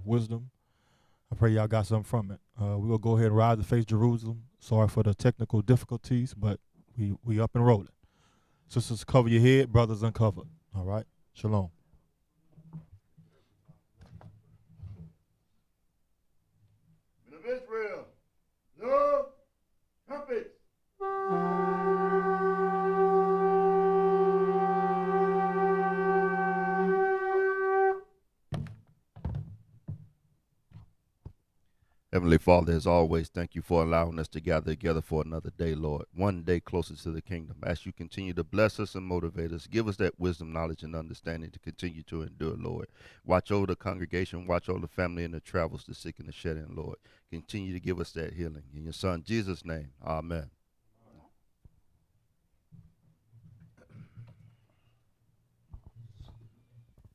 wisdom. I pray y'all got something from it. We're going to go ahead and ride to face Jerusalem. Sorry for the technical difficulties, but we up and rolling. Sisters, cover your head. Brothers, uncover. All right? Shalom. Men of Israel, love, trumpets. Heavenly Father, as always, thank you for allowing us to gather together for another day, Lord. One day closer to the kingdom. As you continue to bless us and motivate us, give us that wisdom, knowledge, and understanding to continue to endure, Lord. Watch over the congregation, watch over the family and the travels, the sick and the shed in, Lord. Continue to give us that healing. In your Son, Jesus' name, amen.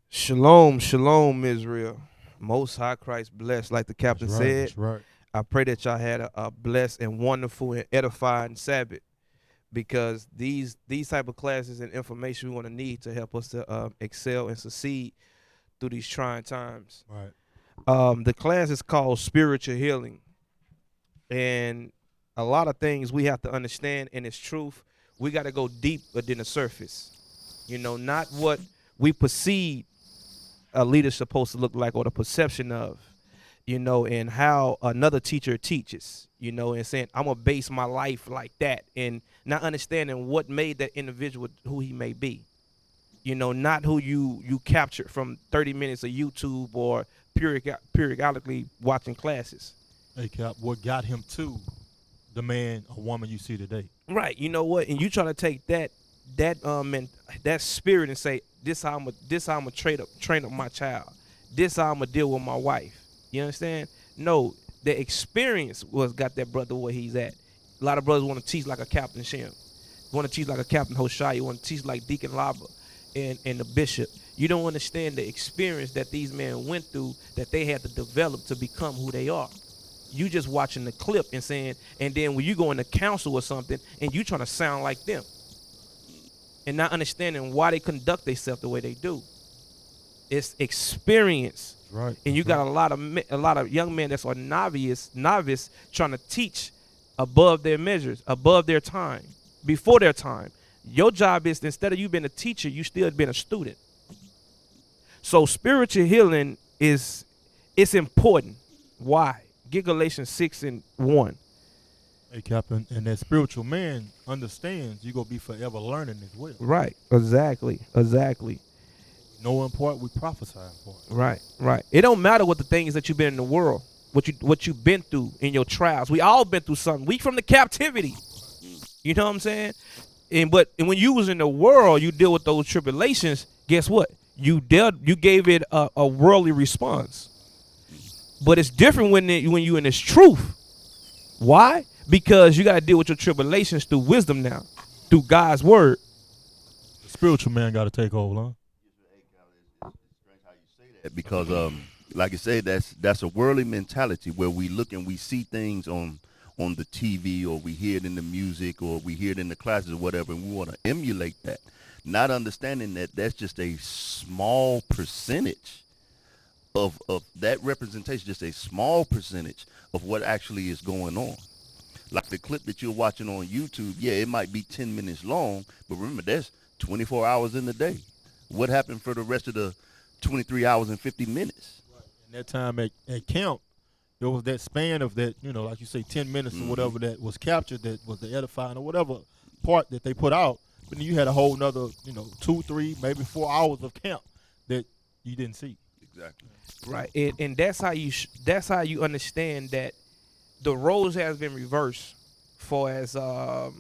Shalom, shalom, Israel. Most High Christ blessed, like the captain That's right, said. that's right. I pray that y'all had a blessed and wonderful and edifying Sabbath, because these type of classes and information we want to need to help us to excel and succeed through these trying times. Right. The class is called Spiritual Healing, and a lot of things we have to understand in its truth. We got to go deeper than the surface. You know, not what we perceive a leader's supposed to look like, or the perception of, you know, and how another teacher teaches, you know, and saying, I'm going to base my life like that, and not understanding what made that individual who he may be. You know, not who you captured from 30 minutes of YouTube or periodically watching classes. Hey, Cap, what got him to the man or woman you see today? Right. You know what? And you try to take that spirit and say, this how I'm gonna train up my child. This how I'm gonna deal with my wife. You understand? No, the experience was got that brother where he's at. A lot of brothers want to teach like a Captain Shem, want to teach like a Captain Hoshai, want to teach like Deacon Laba and the bishop. You don't understand the experience that these men went through, that they had to develop to become who they are. You just watching the clip and saying, and then when you go into counsel or something and you trying to sound like them, and not understanding why they conduct themselves the way they do. It's experience, right? And you got a lot of young men that's are novice trying to teach above their measures, above their time, before their time. Your job is, instead of you being a teacher, you still been a student. So spiritual healing it's important. Why? Get Galatians 6:1. Hey, Captain, and that spiritual man understands you're going to be forever learning as well. Right. Exactly. No important, we prophesy for it. Right. It don't matter what the things that you've been in the world, what you've been through in your trials. We all been through something. We from the captivity. You know what I'm saying? And when you was in the world, you deal with those tribulations. Guess what? You gave it a worldly response. But it's different when you in this truth. Why? Because you got to deal with your tribulations through wisdom now, through God's word. The spiritual man got to take over, huh? Because like I said, that's a worldly mentality where we look and we see things on the TV, or we hear it in the music, or we hear it in the classes or whatever, and we want to emulate that, not understanding that that's just a small percentage of that representation, just a small percentage of what actually is going on. Like the clip that you're watching on YouTube, yeah, it might be 10 minutes long, but remember, there's 24 hours in the day. What happened for the rest of the 23 hours and 50 minutes? Right. And that time at camp, there was that span of that, you know, like you say, 10 minutes or whatever that was captured, that was the edifying or whatever part that they put out. But then you had a whole nother, 2, 3, maybe 4 hours of camp that you didn't see. Exactly. Right. And that's how you understand that the roles has been reversed for as art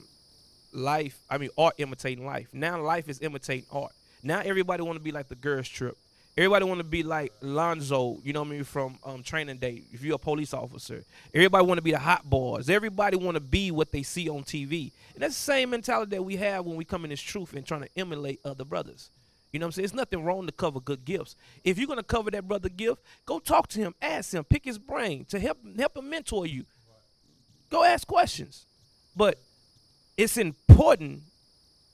imitating life. Now life is imitating art. Now everybody want to be like the girls trip. Everybody want to be like Lonzo, you know what I mean, from Training Day, if you're a police officer. Everybody want to be the hot boys. Everybody want to be what they see on TV. And that's the same mentality that we have when we come in this truth and trying to emulate other brothers. You know what I'm saying? It's nothing wrong to cover good gifts. If you're going to cover that brother gift, go talk to him, ask him, pick his brain to help him mentor you. Go ask questions. But it's important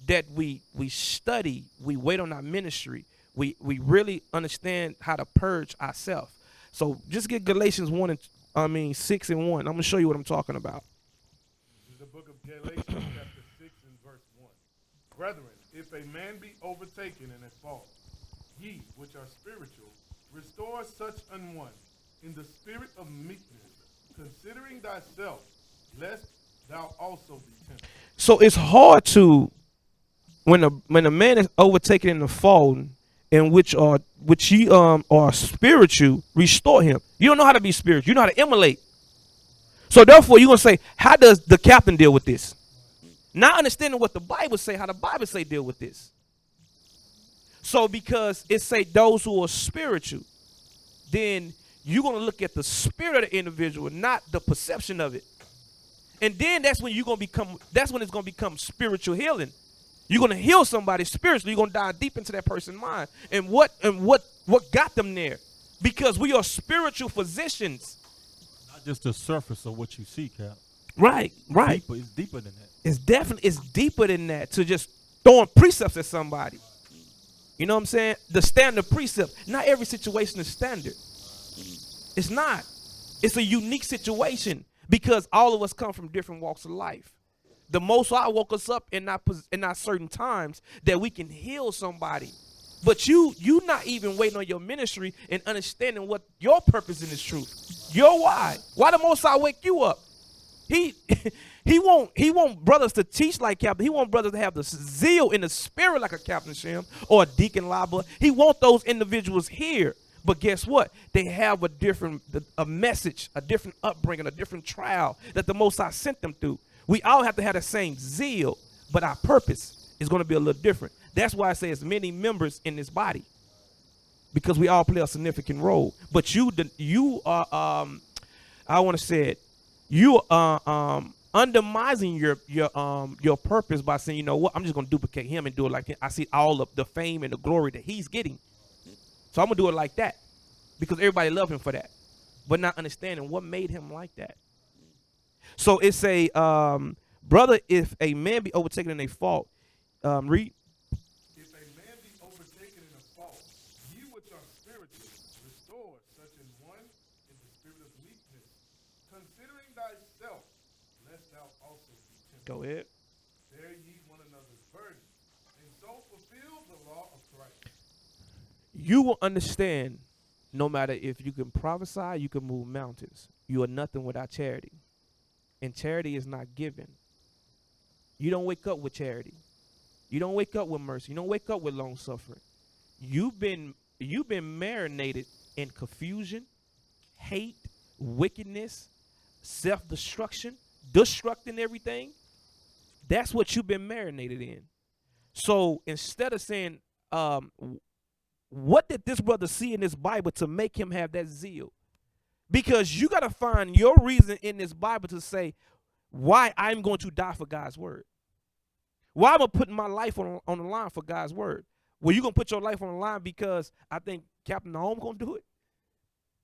that we study, we wait on our ministry, we really understand how to purge ourselves. So just get Galatians 6 and 1. I'm gonna show you what I'm talking about. In the book of Galatians, chapter 6 and verse 1. Brethren, if a man be overtaken in a fault, ye, which are spiritual, restore such an one in the spirit of meekness, considering thyself, lest thou also be tempted. So it's hard to when a man is overtaken in the fault, in which ye are spiritual, restore him. You don't know how to be spiritual. You know how to emulate. So therefore, you're gonna say, how does the captain deal with this? Not understanding what the Bible say, how the Bible say deal with this. So because it say those who are spiritual, then you're gonna look at the spirit of the individual, not the perception of it. And then that's when it's gonna become spiritual healing. You're gonna heal somebody spiritually. You're gonna dive deep into that person's mind. And what got them there? Because we are spiritual physicians. Not just the surface of what you see, Cap. Right. It's deeper than that. It's deeper than that to just throwing precepts at somebody. You know what I'm saying? The standard precept. Not every situation is standard. It's not. It's a unique situation because all of us come from different walks of life. The Most High woke us up in not certain times that we can heal somebody. But you not even waiting on your ministry and understanding what your purpose in this truth. Your why. Why the Most High wake you up? He want brothers to teach like Captain. He want brothers to have the zeal in the spirit like a Captain Shem or a Deacon Laba. He want those individuals here. But guess what? They have a message, a different upbringing, a different trial that the Most High sent them through. We all have to have the same zeal, but our purpose is going to be a little different. That's why I say it's many members in this body, because we all play a significant role. But you are, I want to say it, you are undermining your purpose by saying, you know what, I'm just going to duplicate him and do it like him. I see all of the fame and the glory that he's getting. So I'm going to do it like that because everybody love him for that, but not understanding what made him like that. So it's a brother, if a man be overtaken in a fault, read. If a man be overtaken in a fault, ye which are spiritual, restore such an one in the spirit of meekness, considering thyself, lest thou also be tempted. Go ahead. Bear ye one another's burdens, and so fulfill the law of Christ. You will understand, no matter if you can prophesy, you can move mountains. You are nothing without charity. And charity is not given. You don't wake up with charity. You don't wake up with mercy. You don't wake up with long suffering. You've been marinated in confusion, hate, wickedness, self-destruction, destructing everything. That's what you've been marinated in. So instead of saying, what did this brother see in this Bible to make him have that zeal? Because you got to find your reason in this Bible to say why I'm going to die for God's word. Why am I putting my life on the line for God's word? Well, you going to put your life on the line because I think Captain Naam going to do it?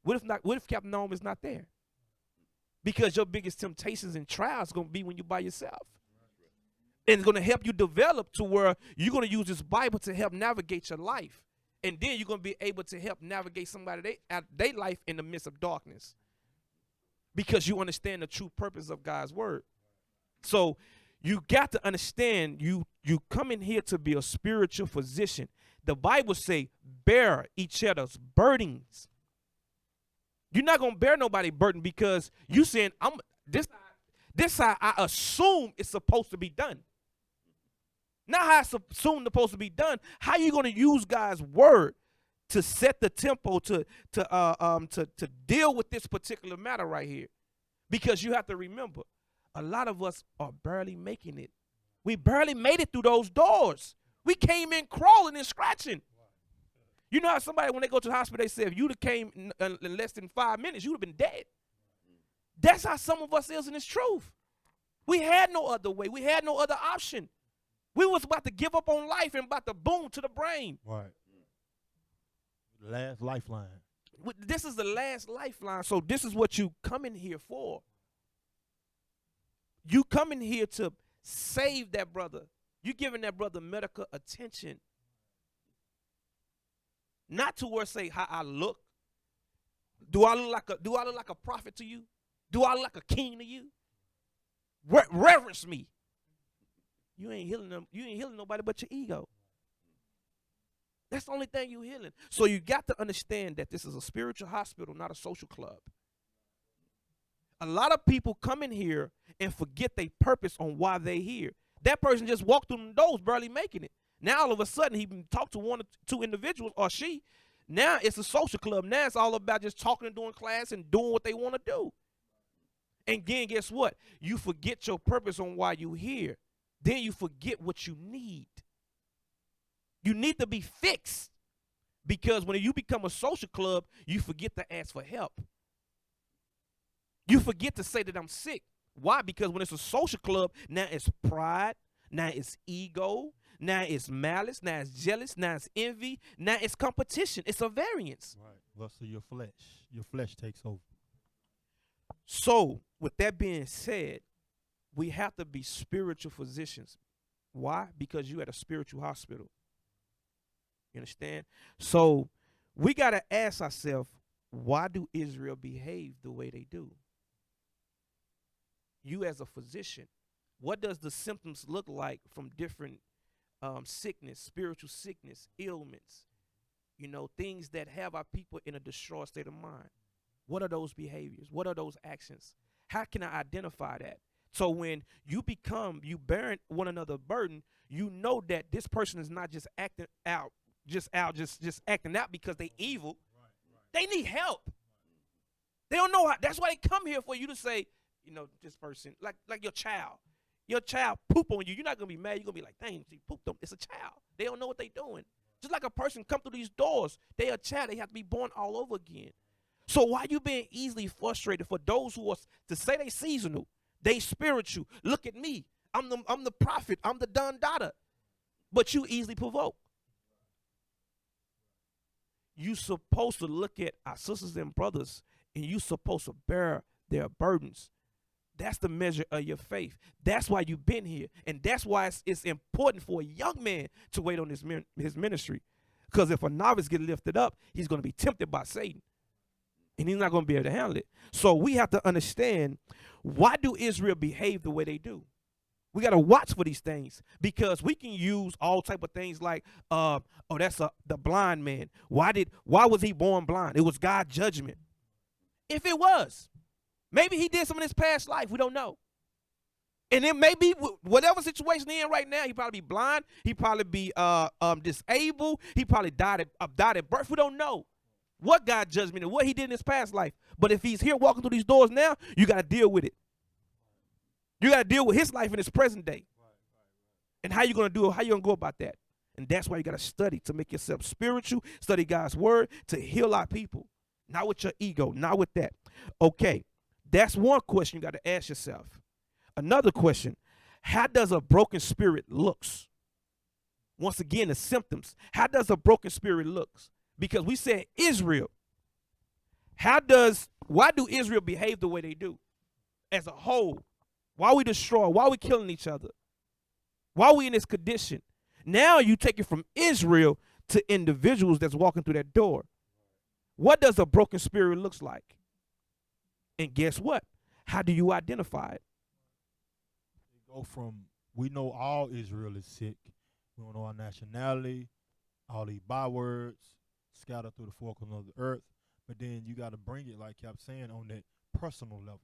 What if not? What if Captain Naam is not there? Because your biggest temptations and trials are going to be when you're by yourself. And it's going to help you develop to where you're going to use this Bible to help navigate your life. And then you're going to be able to help navigate somebody their life in the midst of darkness. Because you understand the true purpose of God's word. So you got to understand you come in here to be a spiritual physician. The Bible say bear each other's burdens. You're not going to bear nobody's burden because you saying this how I assume it's supposed to be done. Not how it's assumed supposed to be done. How you going to use God's word to set the tempo to deal with this particular matter right here? Because you have to remember, a lot of us are barely making it. We barely made it through those doors. We came in crawling and scratching. You know how somebody, when they go to the hospital, they say, if you'd have came in less than 5 minutes, you'd have been dead. That's how some of us is in this truth. We had no other way. We had no other option. We was about to give up on life and about to boom to the brain. Right. Last lifeline. This is the last lifeline. So this is what you come in here for. You come in here to save that brother. You giving that brother medical attention. Not to where say how I look, Do I look like a prophet to you? Do I look like a king to you? Reverence me. You ain't healing them. You ain't healing nobody but your ego. That's the only thing you're healing. So you got to understand that this is a spiritual hospital, not a social club. A lot of people come in here and forget their purpose on why they here. That person just walked through the doors, barely making it. Now all of a sudden he talked to one or two individuals, or she. Now it's a social club. Now it's all about just talking and doing class and doing what they want to do. And then guess what? You forget your purpose on why you here. Then you forget what you need. You need to be fixed, because when you become a social club, you forget to ask for help. You forget to say that I'm sick. Why? Because when it's a social club, now it's pride, now it's ego, now it's malice, now it's jealous, now it's envy, now it's competition. It's a variance. Right. Lust of your flesh. Your flesh takes over. So, with that being said, we have to be spiritual physicians. Why? Because you're at a spiritual hospital. You understand? So, we got to ask ourselves, why do Israel behave the way they do? You as a physician, what does the symptoms look like from different sickness, spiritual sickness, ailments, things that have our people in a destroyed state of mind? What are those behaviors? What are those actions? How can I identify that? So when you bearing one another burden, you know that this person is not just acting out, just acting out because they evil. They need help. They don't know how. That's why they come here, for you to say, this person, like your child. Your child poop on you. You're not going to be mad. You're going to be like, dang, she pooped on. It's a child. They don't know what they're doing. Just like a person come through these doors, they a child. They have to be born all over again. So why you being easily frustrated? For those who are to say they seasonal, they spiritual. Look at me. I'm the prophet. I'm the Don Dada. But you easily provoke. You supposed to look at our sisters and brothers, and you supposed to bear their burdens. That's the measure of your faith. That's why you've been here. And that's why it's important for a young man to wait on his ministry. Because if a novice gets lifted up, he's going to be tempted by Satan. And he's not going to be able to handle it. So we have to understand, why do Israel behave the way they do? We got to watch for these things, because we can use all type of things like, that's the blind man. Why was he born blind? It was God's judgment. If it was, maybe he did some in his past life. We don't know. And then maybe whatever situation he's in right now, he probably be blind. He probably be disabled. He probably died at birth. We don't know what God's judgment and what he did in his past life. But if he's here walking through these doors now, you got to deal with it. You got to deal with his life in his present day. And how you going to do it, how you going to go about that? And that's why you got to study to make yourself spiritual, study God's word to heal our people. Not with your ego, not with that. Okay, that's one question you got to ask yourself. Another question, how does a broken spirit looks? Once again, the symptoms. How does a broken spirit looks? Because we said Israel. Why do Israel behave the way they do as a whole? Why we destroy? Why we killing each other? Why we in this condition? Now you take it from Israel to individuals that's walking through that door. What does a broken spirit looks like? And guess what? How do you identify it? Go from, we know all Israel is sick. We don't know our nationality, all these bywords scattered through the four corners of the earth. But then you got to bring it, like I kept saying, on that personal level,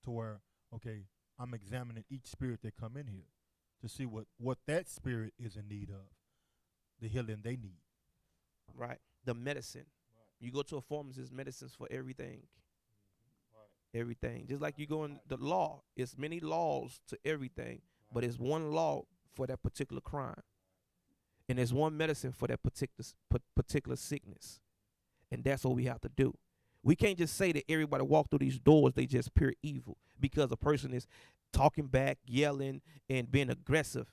to where, okay, I'm examining each spirit that come in here to see what that spirit is in need of, the healing they need. Right. The medicine. Right. You go to a pharmacy, there's medicines for everything. Right. Everything. Just like you go in the law, it's many laws to everything, but it's one law for that particular crime. And there's one medicine for that particular sickness. And that's what we have to do. We can't just say that everybody walk through these doors, they just pure evil, because a person is talking back, yelling, and being aggressive.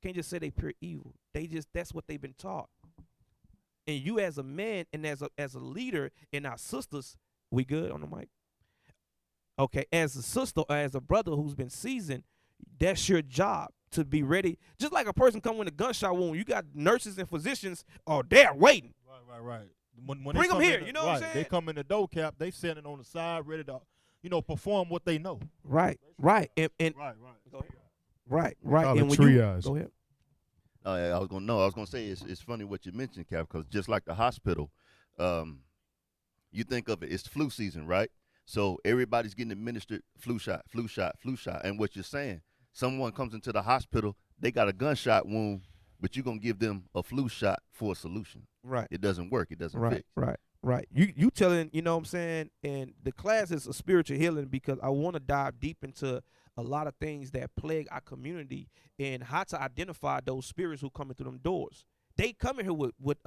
Can't just say they pure evil. That's what they've been taught. And you as a man and as a leader and our sisters, we good on the mic? Okay, as a sister or as a brother who's been seasoned, that's your job to be ready. Just like a person coming with a gunshot wound, you got nurses and physicians, they're waiting. Right. when Bring they 'em come here, in, you know what I'm right, they saying? come in the door cap, they sitting on the side, ready to, perform what they know. Right, right, and Right. go ahead. Right. Call it And when triage. go ahead. I was gonna say it's funny what you mentioned, Cap, because just like the hospital, you think of it, it's flu season, right? So everybody's getting administered flu shot, and what you're saying, someone comes into the hospital, they got a gunshot wound, but you're gonna give them a flu shot for a solution. Right. It doesn't work. It doesn't fix. Right. You telling, you know what I'm saying? And the class is a spiritual healing because I want to dive deep into a lot of things that plague our community and how to identify those spirits who come into them doors. They come in here with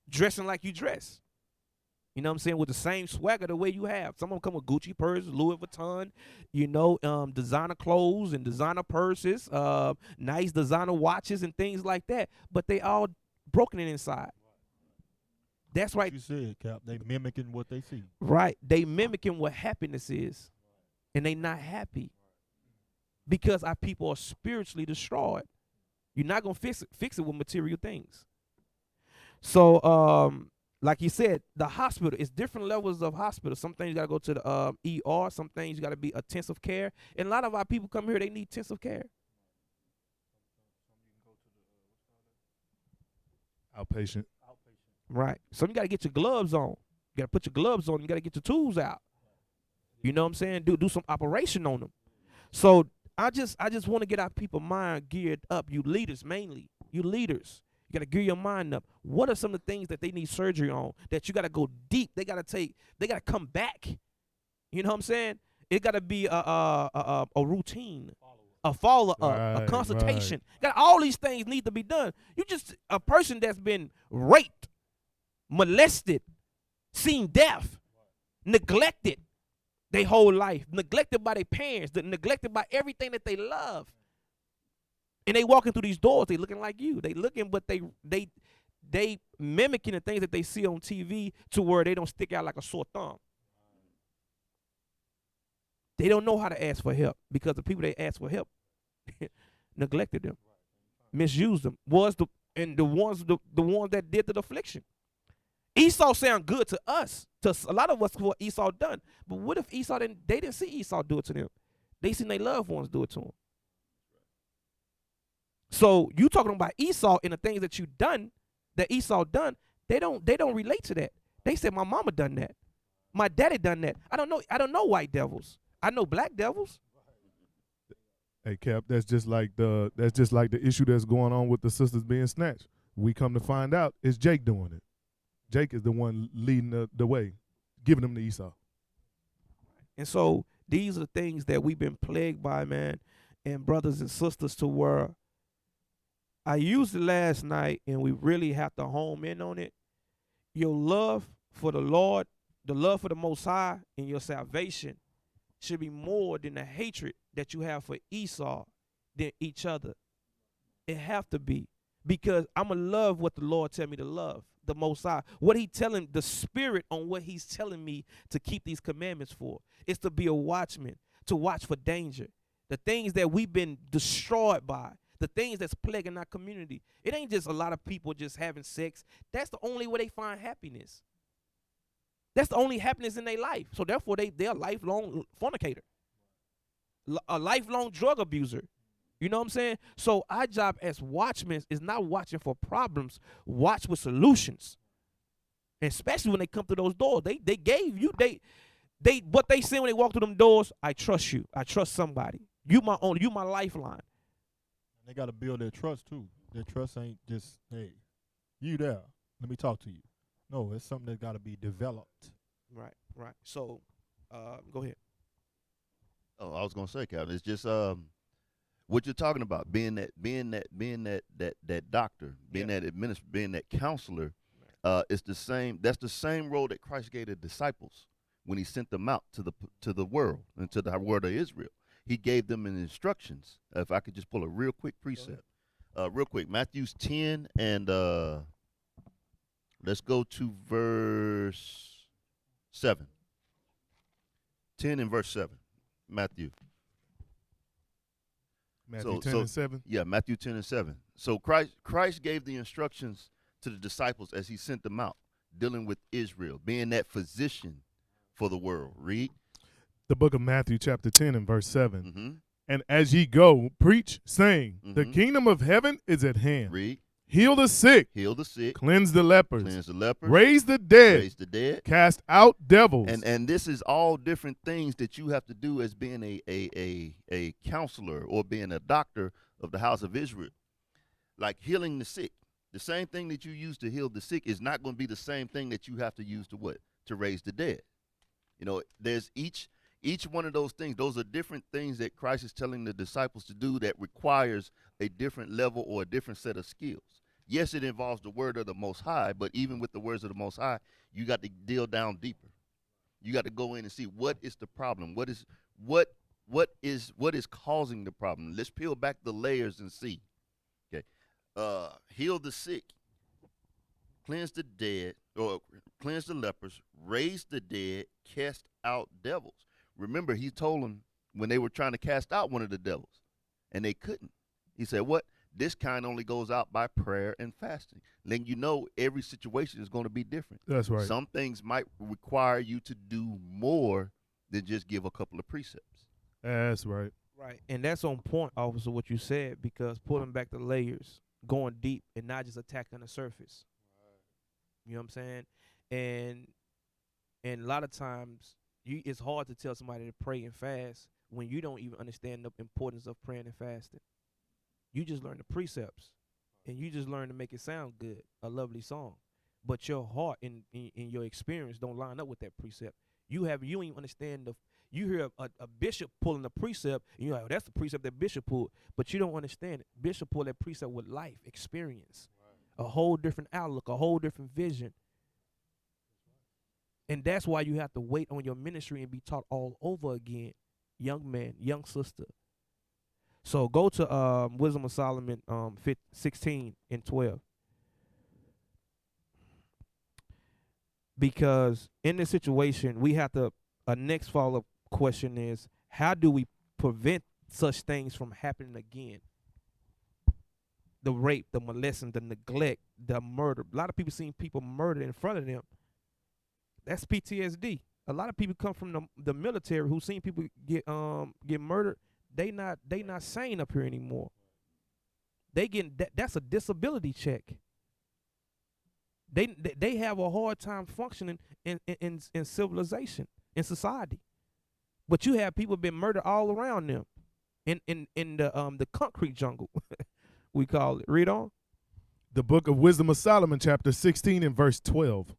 dressing like you dress. You know what I'm saying? With the same swagger the way you have. Some of them come with Gucci purses, Louis Vuitton, designer clothes and designer purses, nice designer watches and things like that. But they all broken inside. That's right. You said, Cap, they mimicking what they see. Right. They mimicking what happiness is. And they not happy. Because our people are spiritually destroyed. You're not gonna fix it with material things. So like you said, the hospital is different levels of hospital. Some things you gotta go to the ER, some things you gotta be intensive care. And a lot of our people come here, they need intensive care. Outpatient. Right. Some you gotta get your gloves on. You gotta put your gloves on, you gotta get your tools out. You know what I'm saying? Do some operation on them. So I just want to get our people mind geared up. You leaders mainly. You leaders. You got to gear your mind up. What are some of the things that they need surgery on that you got to go deep? They got to come back. You know what I'm saying? It got to be a routine, a follow-up, a consultation. Got all these things need to be done. You just a person that's been raped, molested, seen death, neglected their whole life, neglected by their parents, neglected by everything that they love. And they walking through these doors, they looking like you. They looking, but they mimicking the things that they see on TV to where they don't stick out like a sore thumb. They don't know how to ask for help because the people they asked for help neglected them, misused them. The ones that did the affliction. Esau sound good to us. To a lot of us, what Esau done. But what if Esau didn't see Esau do it to them? They seen their loved ones do it to them. So you talking about Esau and the things that you done, that Esau done, they don't relate to that. They said my mama done that. My daddy done that. I don't know white devils. I know black devils. Hey Cap, that's just like the issue that's going on with the sisters being snatched. We come to find out it's Jake doing it. Jake is the one leading the way, giving them to Esau. And so these are the things that we've been plagued by, man, and brothers and sisters, to where I used it last night, and we really have to home in on it. Your love for the Lord, the love for the Most High, and your salvation should be more than the hatred that you have for Esau than each other. It have to be, because I'm going to love what the Lord tell me to love, the Most High. What he telling, the spirit on what he's telling me to keep these commandments for is to be a watchman, to watch for danger. The things that we've been destroyed by, the things that's plaguing our community. It ain't just a lot of people just having sex. That's the only way they find happiness. That's the only happiness in their life. So therefore, they're a lifelong fornicator, a lifelong drug abuser. You know what I'm saying? So our job as watchmen is not watching for problems, watch with solutions. And especially when they come through those doors. They gave you, what they say when they walk through them doors, I trust you. I trust somebody. You my lifeline. They got to build their trust too. Their trust ain't just, hey, you there, let me talk to you. No, it's something that got to be developed. Right. So, go ahead. Oh, I was gonna say, Calvin, it's just what you're talking about, being that doctor, being that administrator, being that counselor. It's the same. That's the same role that Christ gave the disciples when he sent them out to the world and to the world of Israel. He gave them an instructions. If I could just pull a real quick precept, real quick, Matthew 10 and let's go to verse 7. 10 and verse 7, Matthew. Matthew 10 and 7? Yeah, Matthew 10 and 7. So Christ gave the instructions to the disciples as he sent them out. dealing with Israel, being that physician for the world. Read. The book of Matthew chapter 10 and verse 7. Mm-hmm. And as ye go, preach, saying, the Mhm. kingdom of heaven is at hand. Read. Heal the sick, Heal the sick. cleanse the lepers, Cleanse the lepers. raise the dead, Raise the dead. cast out devils. And this is all different things that you have to do as being a counselor or being a doctor of the house of Israel. Like healing the sick. The same thing that you use to heal the sick is not going to be the same thing that you have to use to what? To raise the dead. You know, there's each one of those things. Those are different things that Christ is telling the disciples to do that requires a different level or a different set of skills. Yes, it involves the word of the Most High, but even with the words of the Most High, you got to deal down deeper. You got to go in and see what is the problem. What is causing the problem? Let's peel back the layers and see. Okay, heal the sick, cleanse the dead, or cleanse the lepers, raise the dead, cast out devils. Remember, he told them when they were trying to cast out one of the devils, and they couldn't. He said, "What? This kind only goes out by prayer and fasting." Then you know every situation is going to be different. That's right. Some things might require you to do more than just give a couple of precepts. That's right. Right. And that's on point, officer, what you said, because pulling back the layers, going deep, and not just attacking the surface. You know what I'm saying? And a lot of times it's hard to tell somebody to pray and fast when you don't even understand the importance of praying and fasting. You just learn the precepts, and you just learn to make it sound good, a lovely song. But your heart and your experience don't line up with that precept. You don't even understand you hear a bishop pulling a precept, and you're like, oh, that's the precept that bishop pulled. But you don't understand it. Bishop pulled that precept with life experience, a whole different outlook, a whole different vision. And that's why you have to wait on your ministry and be taught all over again, young man, young sister. So go to Wisdom of Solomon 16 and 12. Because in this situation, we have to, a next follow-up question is, how do we prevent such things from happening again? The rape, the molesting, the neglect, the murder. A lot of people seen people murdered in front of them. That's PTSD. A lot of people come from the military who seen people get murdered. They not sane up here anymore. They getting that's a disability check. They have a hard time functioning in civilization, in society. But you have people been murdered all around them, in the concrete jungle, we call it. Read on. The book of Wisdom of Solomon, chapter 16 and verse 12.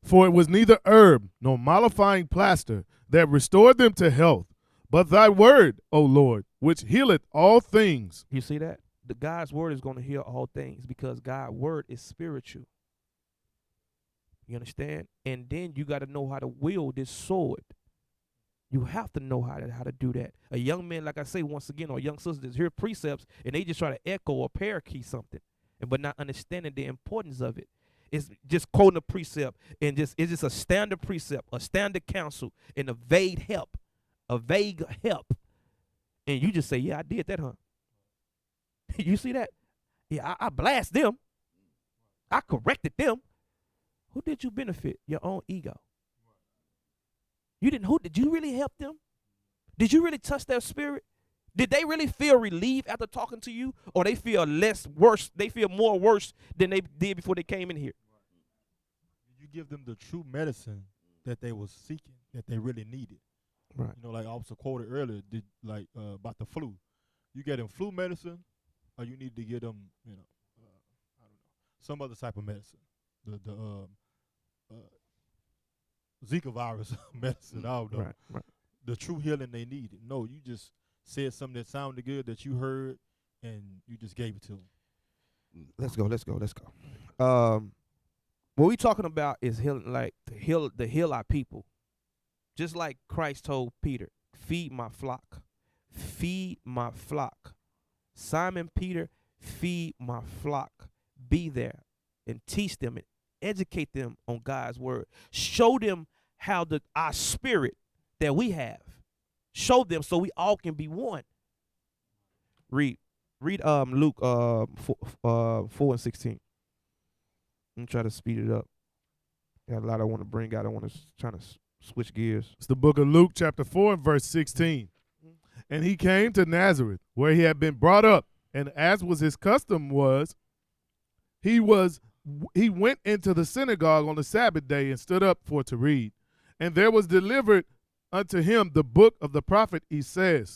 For it was neither herb nor mollifying plaster that restored them to health, but thy word, O Lord, which healeth all things. You see that? The God's word is going to heal all things because God's word is spiritual. You understand? And then you got to know how to wield this sword. You have to know how to do that. A young man, like I say once again, or young sisters hear precepts and they just try to echo or parakeet something, but not understanding the importance of it. It's just quoting a precept and it's just a standard precept, a standard counsel, and a vague help. And you just say, yeah, I did that, huh? You see that? Yeah, I blast them. I corrected them. Who did you benefit? Your own ego. You didn't. Who did you really help them? Did you really touch their spirit? Did they really feel relief after talking to you, or they feel worse? They feel more worse than they did before they came in here. You give them the true medicine that they was seeking, that they really needed. Right. You know, like I also quoted earlier, about the flu. You get them flu medicine, or you need to get them, I don't know, some other type of medicine. The Zika virus medicine. I don't know. Right. The true healing they needed. No, you just said something that sounded good that you heard, and you just gave it to them. Let's go. What we talking about is healing, like to heal our people. Just like Christ told Peter, feed my flock. Feed my flock. Simon Peter, feed my flock. Be there and teach them and educate them on God's word. Show them how our spirit that we have. Show them so we all can be one. Read Luke 4 and 16. I'm trying to speed it up. Got a lot I want to bring out. I want to try to switch gears. It's the book of Luke, chapter 4, and verse 16. And he came to Nazareth, where he had been brought up, and as was his custom he went into the synagogue on the Sabbath day and stood up for to read. And there was delivered unto him the book of the prophet Isaiah.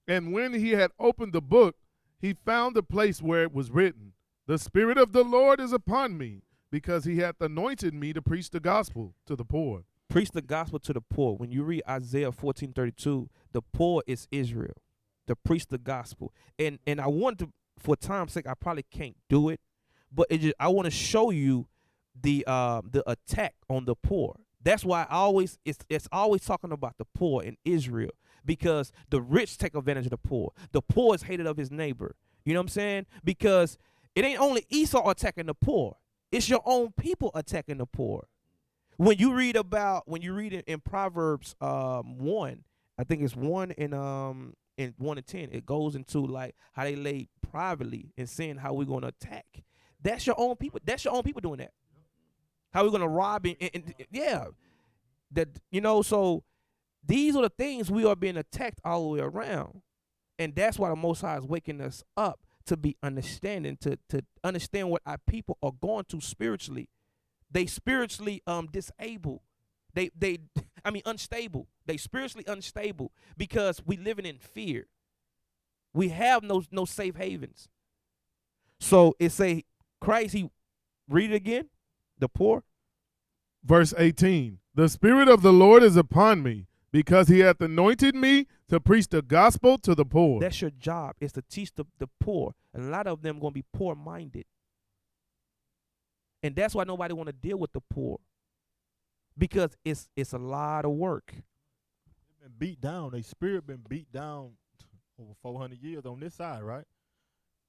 And when he had opened the book, he found the place where it was written, The Spirit of the Lord is upon me, because he hath anointed me to preach the gospel to the poor. Preach the gospel to the poor. When you read Isaiah 14:32, the poor is Israel. To preach the gospel. And I want to, for time's sake, I probably can't do it, but I want to show you the attack on the poor. That's why it's always talking about the poor in Israel, because the rich take advantage of the poor. The poor is hated of his neighbor. You know what I'm saying? Because it ain't only Esau attacking the poor. It's your own people attacking the poor. When you read it in Proverbs 1, I think it's 1 and 1 and 10, it goes into like how they lay privately and saying how we're gonna attack. That's your own people. That's your own people doing that. How we're gonna rob and yeah. That so these are the things we are being attacked all the way around. And that's why the Most High is waking us up to be understanding, to understand what our people are going through spiritually. They spiritually disabled. Unstable. They spiritually unstable because we living in fear. We have no safe havens. So it say Christ, read it again, the poor. Verse 18, the Spirit of the Lord is upon me, because he hath anointed me to preach the gospel to the poor. That's your job, is to teach the poor. And a lot of them going to be poor-minded. And that's why nobody want to deal with the poor, because it's a lot of work. They've been beat down. Their spirit been beat down over 400 years on this side, right?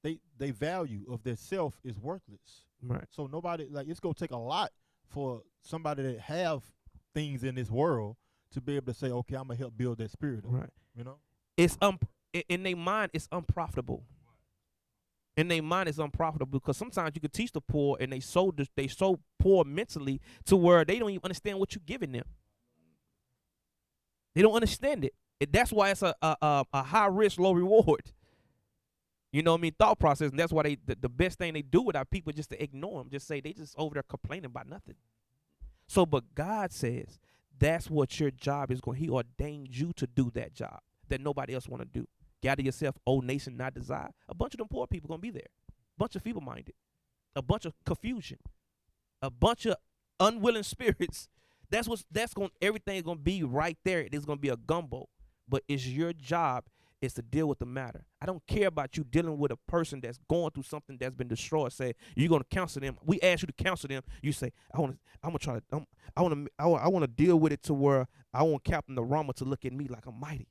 They value of their self is worthless. Right. So nobody, it's going to take a lot for somebody that have things in this world to be able to say, okay, I'm going to help build that spirit up. Right. You know? It's in their mind, it's unprofitable. In their mind, it's unprofitable because sometimes you can teach the poor and they so poor mentally to where they don't even understand what you're giving them. They don't understand it. That's why it's a high risk, low reward. You know what I mean? Thought process. And that's why the best thing they do with our people is just to ignore them. Just say they just over there complaining about nothing. So, but God says that's what your job is going. He ordained you to do that job that nobody else want to do. Gather yourself, O nation not desire. A bunch of them poor people going to be there. A bunch of feeble-minded. A bunch of confusion. A bunch of unwilling spirits. Everything's going to be right there. There's going to be a gumbo. But it's your job is to deal with the matter. I don't care about you dealing with a person that's going through something that's been destroyed. Say you're going to counsel them. We ask you to counsel them. You say I want to deal with it to where I want Captain Iramah to look at me like I'm mighty.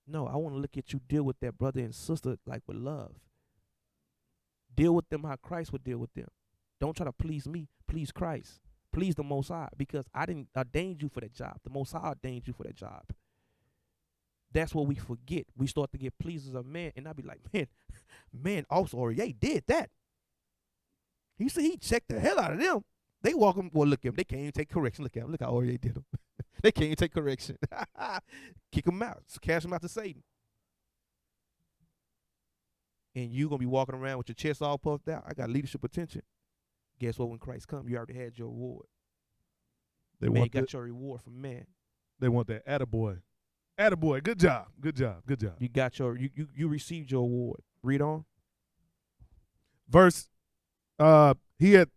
No, I want to look at you deal with that brother and sister like with love. Deal with them how Christ would deal with them. Don't try to please me. Please Christ. Please the Most High, because I didn't ordain you for that job. The Most High ordained you for that job. That's what we forget. We start to get pleasers of man, and I be like, man, also Aurier did that. He said he checked the hell out of them. They walk them. Well, look at them. They can't even take correction. Look at them. Look how Aurier did them. They can't even take correction. Kick them out. Cast them out to Satan. And you gonna be walking around with your chest all puffed out. I got leadership potential. Guess what? When Christ comes, you already had your reward. You got your reward from man. They want that attaboy. Attaboy. Good job. Good job. Good job. You got you received your award. Read on. Verse,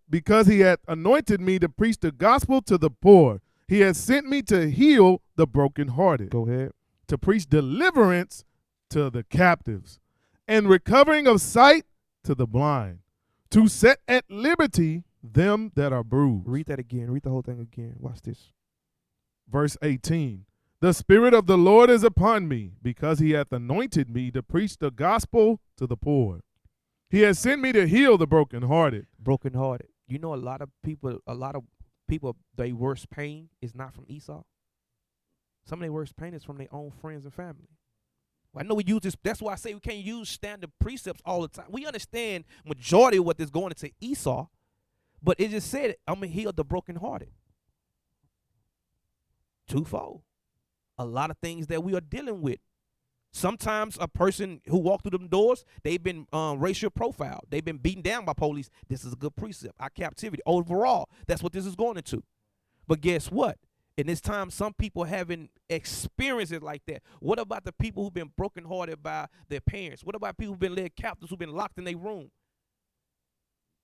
because he had anointed me to preach the gospel to the poor. He has sent me to heal the brokenhearted. Go ahead. To preach deliverance to the captives and recovering of sight to the blind. To set at liberty them that are bruised. Read that again. Read the whole thing again. Watch this. Verse 18. The Spirit of the Lord is upon me, because he hath anointed me to preach the gospel to the poor. He has sent me to heal the brokenhearted. Brokenhearted. You know, a lot of people, their worst pain is not from Esau. Some of their worst pain is from their own friends and family. Well, I know we use this. That's why I say we can't use standard precepts all the time. We understand majority of what is going into Esau, But it just said, I'm going to heal the brokenhearted. Twofold. A lot of things that we are dealing with. Sometimes a person who walked through them doors, they've been racial profiled. They've been beaten down by police. This is a good precept. Our captivity. Overall, that's what this is going into. But guess what? In this time, some people haven't experienced it like that. What about the people who've been brokenhearted by their parents? What about people who've been led captives, who've been locked in their room?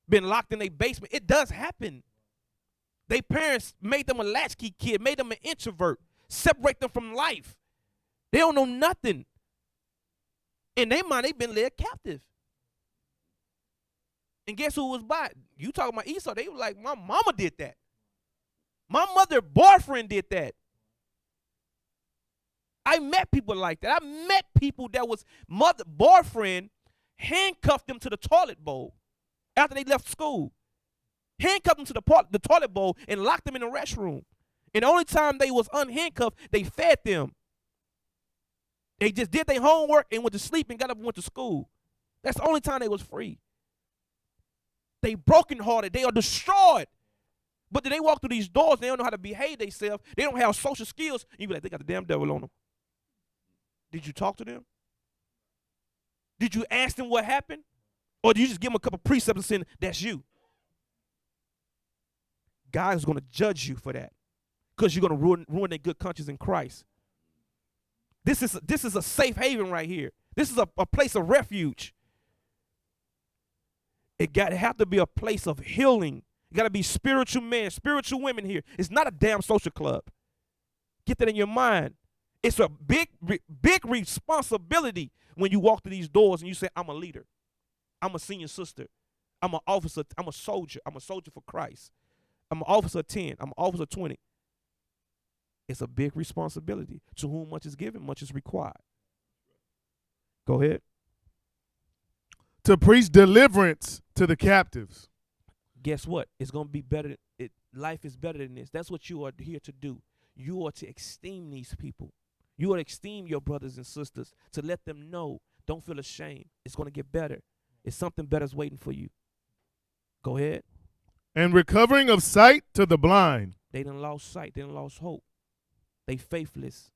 Been locked in their basement? It does happen. Their parents made them a latchkey kid, made them an introvert, separate them from life. They don't know nothing. In their mind, they've been led captive. And guess who was by? You talking about Esau. They were like, my mama did that. My mother boyfriend did that. I met people like that. I met people that was mother boyfriend handcuffed them to the toilet bowl after they left school. Handcuffed them to the toilet bowl and locked them in the restroom. And the only time they was unhandcuffed, they fed them. They just did their homework and went to sleep and got up and went to school. That's the only time they was free. They brokenhearted. They are destroyed. But then they walk through these doors. They don't know how to behave themselves. They don't have social skills. You be like, they got the damn devil on them. Did you talk to them? Did you ask them what happened? Or did you just give them a couple precepts and say, that's you? God is going to judge you for that because you're going to ruin their good conscience in Christ. This is a safe haven right here. This is a place of refuge. It got to have to be a place of healing. You got to be spiritual men, spiritual women here. It's not a damn social club. Get that in your mind. It's a big responsibility when you walk through these doors and you say, I'm a leader. I'm a senior sister. I'm an officer. I'm a soldier. I'm a soldier for Christ. I'm an officer 10. I'm an officer 20. It's a big responsibility. To whom much is given, much is required. Go ahead. To preach deliverance to the captives. Guess what? It's going to be better. Life is better than this. That's what you are here to do. You are to esteem these people. You are to esteem your brothers and sisters, to let them know, don't feel ashamed. It's going to get better. It's something better is waiting for you. Go ahead. And recovering of sight to the blind. They done lost sight. They done lost hope. They faithless.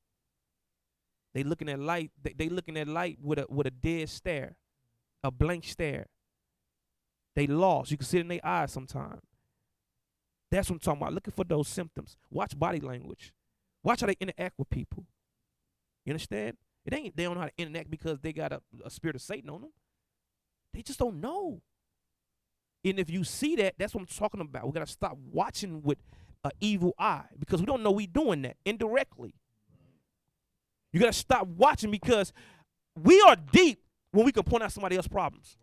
They looking at light. They looking at light with a dead stare, a blank stare. They lost. You can see it in their eyes sometimes. That's what I'm talking about. Looking for those symptoms. Watch body language. Watch how they interact with people. You understand? They don't know how to interact because they got a spirit of Satan on them. They just don't know. And if you see that, that's what I'm talking about. We got to stop watching with an evil eye because we don't know we doing that indirectly. You got to stop watching because we are deep when we can point out somebody else's problems.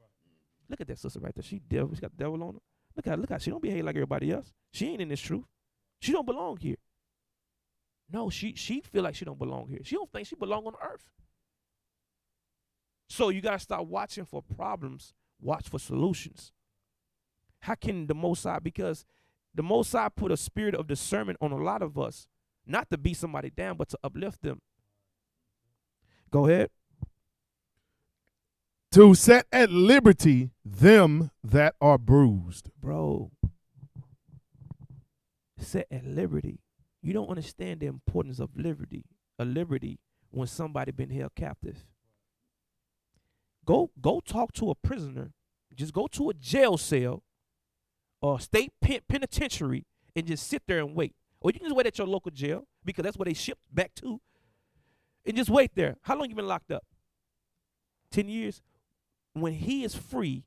Look at that sister right there. She got the devil on her. Look at her. She don't behave like everybody else. She ain't in this truth. She don't belong here. No, she feel like she don't belong here. She don't think she belong on earth. So you got to stop watching for problems. Watch for solutions. How can the Most High, because the Most High put a spirit of discernment on a lot of us, not to beat somebody down, but to uplift them. Go ahead. To set at liberty them that are bruised. Bro, set at liberty. You don't understand the importance of liberty, when somebody been held captive. Go talk to a prisoner. Just go to a jail cell or state penitentiary and just sit there and wait. Or you can just wait at your local jail because that's where they shipped back to. And just wait there. How long you been locked up? 10 years? When he is free,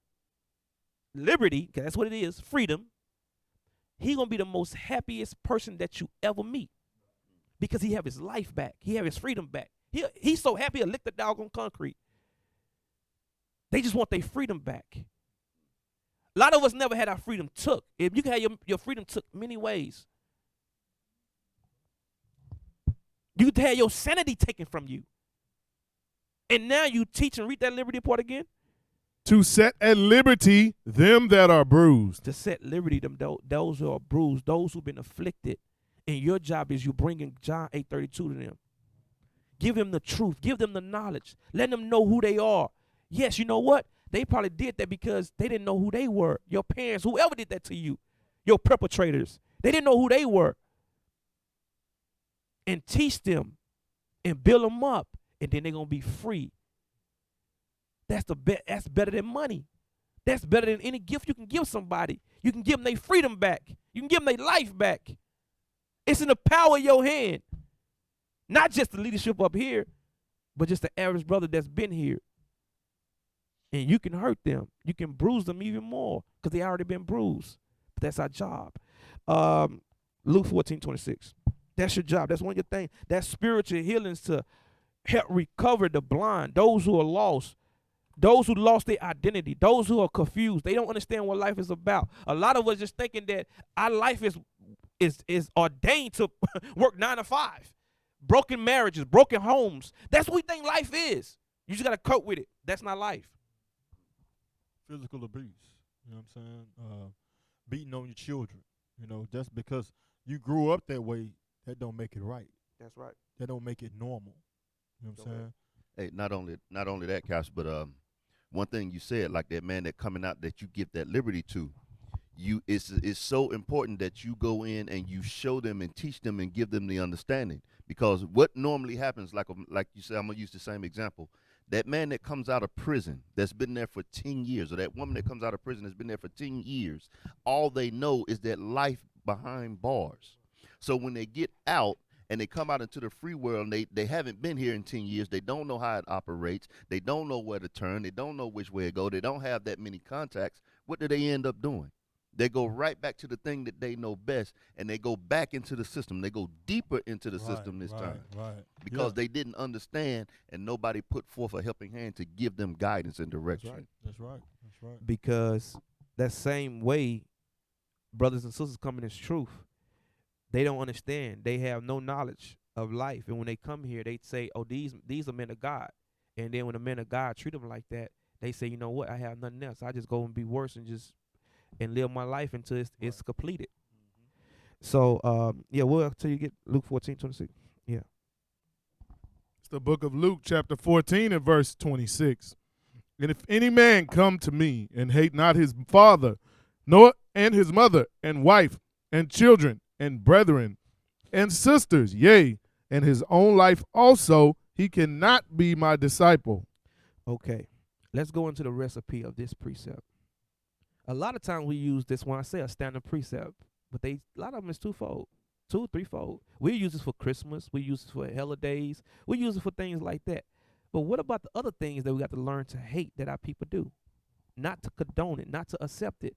liberty, because that's what it is, freedom, he going to be the most happiest person that you ever meet because he have his life back. He have his freedom back. He's so happy he'll lick the dog on concrete. They just want their freedom back. A lot of us never had our freedom took. If you can have your freedom took many ways. You could have your sanity taken from you. And now you teach and read that liberty part again. To set at liberty them that are bruised. To set liberty them those who are bruised, those who've been afflicted. And your job is you bringing John 8:32 to them. Give them the truth. Give them the knowledge. Let them know who they are. Yes, you know what? They probably did that because they didn't know who they were. Your parents, whoever did that to you. your perpetrators. They didn't know who they were. And teach them and build them up, and then they're going to be free. That's better than money. That's better than any gift you can give somebody. You can give them their freedom back. You can give them their life back. It's in the power of your hand. Not just the leadership up here, but just the average brother that's been here. And you can hurt them. You can bruise them even more because they already been bruised. But that's our job. Luke 14:26. That's your job. That's one of your things. That's spiritual healings to help recover the blind, those who are lost, those who lost their identity, those who are confused. They don't understand what life is about. A lot of us just thinking that our life is ordained to work 9 to 5. Broken marriages, broken homes. That's what we think life is. You just got to cope with it. That's not life. Physical abuse. You know what I'm saying? Beating on your children. You know, just because you grew up that way, that don't make it right. That's right. That don't make it normal. You know what I'm saying? Hey, not only that, Cash, but one thing you said, like that man that coming out that you give that liberty to, it's so important that you go in and you show them and teach them and give them the understanding. Because what normally happens, like you said, I'm gonna use the same example. That man that comes out of prison that's been there for 10 years, or that woman that comes out of prison that's been there for 10 years, all they know is that life behind bars. So when they get out and they come out into the free world, and they haven't been here in 10 years, they don't know how it operates, they don't know where to turn, they don't know which way to go, they don't have that many contacts. What do they end up doing? They go right back to the thing that they know best, and they go back into the system. They go deeper into the system this time. Right. Because they didn't understand, and nobody put forth a helping hand to give them guidance and direction. That's right. Because that same way, brothers and sisters come in as truth, they don't understand. They have no knowledge of life. And when they come here, they say, oh, these are men of God. And then when the men of God treat them like that, they say, you know what, I have nothing else. I just go and be worse and live my life until it's completed. So, we'll until you get Luke 14:26. Yeah. It's the book of Luke, chapter 14 and verse 26. And if any man come to me and hate not his father, nor and his mother, and wife, and children, and brethren, and sisters, yea, and his own life also, he cannot be my disciple. Okay. Let's go into the recipe of this precept. A lot of times we use this when I say a standard precept, but a lot of them is threefold. We use this for Christmas. We use it for holidays. We use it for things like that. But what about the other things that we got to learn to hate that our people do? Not to condone it, not to accept it.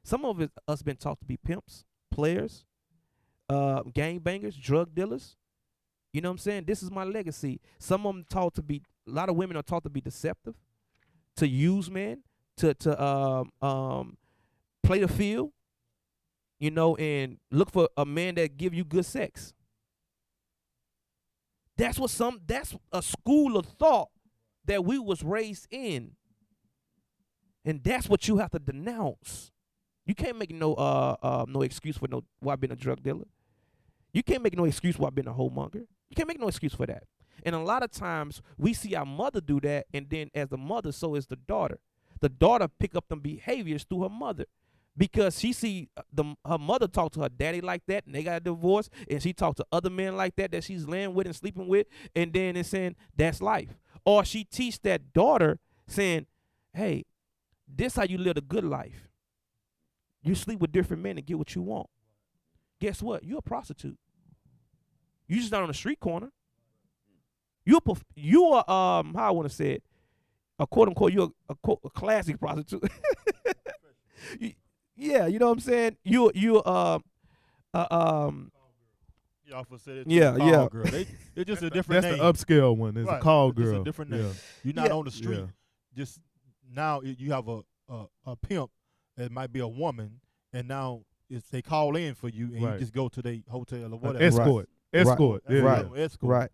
Some of us been taught to be pimps, players, gangbangers, drug dealers. You know what I'm saying? This is my legacy. Some of them a lot of women are taught to be deceptive, to use men, to play the field, and look for a man that give you good sex. That's a school of thought that we was raised in. And that's what you have to denounce. You can't make no excuse for why I've been a drug dealer. You can't make no excuse why I've been a homemonger. You can't make no excuse for that. And a lot of times we see our mother do that, and then as the mother, so is the daughter. The daughter pick up them behaviors through her mother because she see her mother talk to her daddy like that, and they got a divorce, and she talk to other men like that she's laying with and sleeping with, and then it's saying that's life. Or she teach that daughter saying, hey, this how you live a good life. You sleep with different men and get what you want. Guess what? You're a prostitute. You just not on the street corner. You are how I want to say it, a quote unquote, you're a classic prostitute. Yeah, you know what I'm saying? You often said it. Yeah. Girl. They're just a different name. That's the upscale one. It's a call It's girl. just a different name. Yeah. You're not on the street. Just now you have a pimp that might be a woman, and now they call in for you, and you just go to the hotel or whatever. Escort. Escort. Right. Yeah. Right. Escort.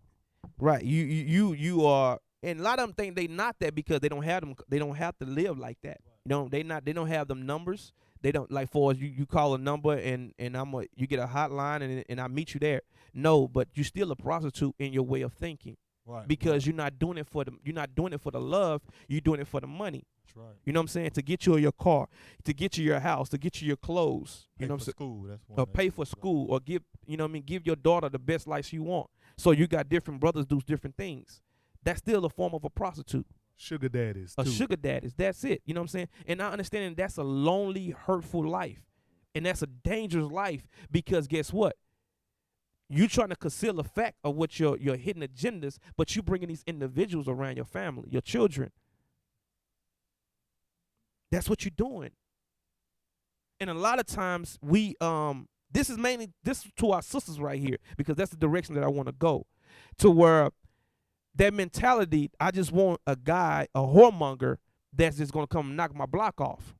Right. You are, and a lot of them think they not that because they don't have them. They don't have to live like that. They don't have them numbers. They don't, like, for us, you call a number and you get a hotline and I meet you there. No, but you still a prostitute in your way of thinking. Right. Because you're not doing it for the love, you're doing it for the money. That's right. You know what I'm saying? To get you your car, to get you your house, to get you your clothes. You Pay know what I'm for saying? school. That's one. Or pay for school, or give, you know what I mean, give your daughter the best life she want. So you got different brothers do different things. That's still a form of a prostitute. Sugar daddies, A too. sugar daddies. That's it. You know what I'm saying? And I understand that's a lonely, hurtful life. And that's a dangerous life, because guess what? You trying to conceal the fact of what your hidden agendas, but you bringing these individuals around your family, your children. That's what you're doing. And a lot of times we this is to our sisters right here, because that's the direction that I want to go, to where that mentality, I just want a guy, a whoremonger, that's just gonna come knock my block off.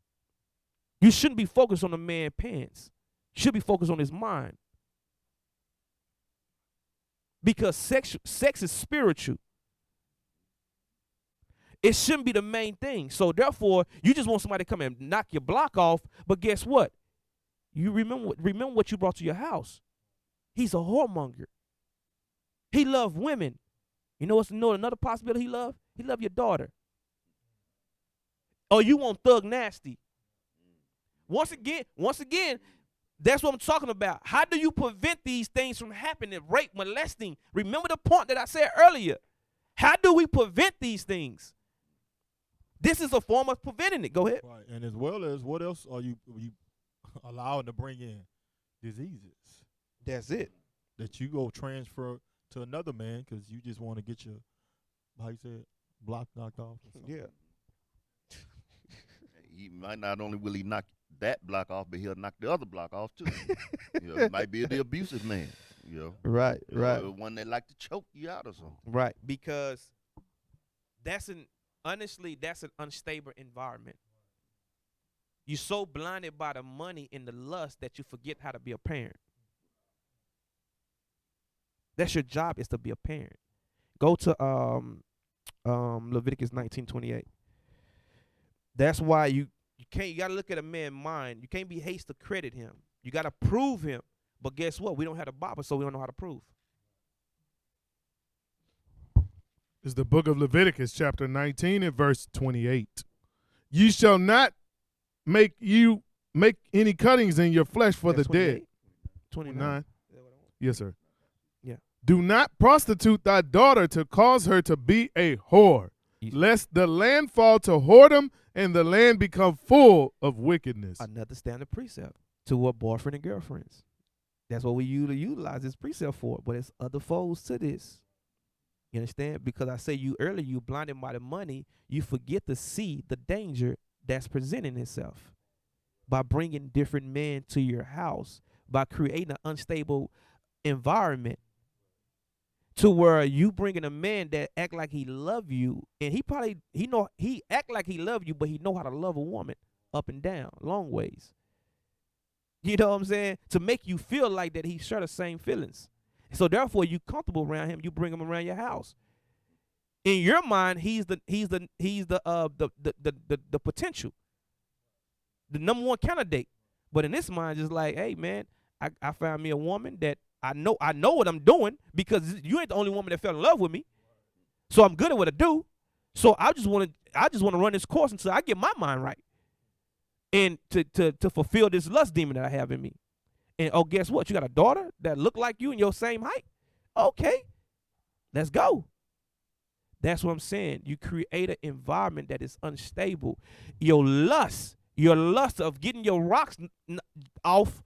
You shouldn't be focused on the man's pants. You should be focused on his mind. Because sex is spiritual. It shouldn't be the main thing. So therefore, you just want somebody to come and knock your block off. But guess what? You remember what you brought to your house. He's a whoremonger. He loved women. You know another possibility he loved? He loved your daughter. Oh, you want thug nasty. Once again, that's what I'm talking about. How do you prevent these things from happening? Rape, molesting. Remember the point that I said earlier. How do we prevent these things? This is a form of preventing it. Go ahead. Right, and as well as what else are you allowing to bring in? Diseases That's it. that you go transfer to another man because you just want to get your, how you say it, block knocked off. Or something. Yeah. He might not only will he knock that block off, but he'll knock the other block off too. It might be the abusive man. Right. Or one that like to choke you out or something. Right. Because honestly, that's an unstable environment. You're so blinded by the money and the lust that you forget how to be a parent. That's your job, is to be a parent. Go to Leviticus 19:28. That's why you gotta look at a man's mind. You can't be hasty to credit him. You gotta prove him. But guess what? We don't have the Bible, so we don't know how to prove. It's the book of Leviticus, chapter 19 and verse 28. You shall not make any cuttings in your flesh for That's the dead. 29. Yes, sir. Yeah. Do not prostitute thy daughter to cause her to be a whore, lest the land fall to whoredom and the land become full of wickedness. Another standard precept to our boyfriend and girlfriends. That's what we usually utilize this precept for, but it's other folds to this. You understand? Because I say you earlier, you blinded by the money, you forget to see the danger that's presenting itself by bringing different men to your house, by creating an unstable environment to where you bringing a man that act like he love you, and he act like he love you, but he know how to love a woman up and down, long ways. You know what I'm saying? To make you feel like that he share the same feelings. So therefore, you comfortable around him. You bring him around your house. In your mind, he's the potential, the number one candidate. But in this mind, just like, hey man, I found me a woman that I know what I'm doing, because you ain't the only woman that fell in love with me. So I'm good at what I do. So I just want to run this course until I get my mind right, and to fulfill this lust demon that I have in me. And oh, guess what? You got a daughter that look like you and your same height. Okay, let's go. That's what I'm saying. You create an environment that is unstable. Your lust of getting your rocks off,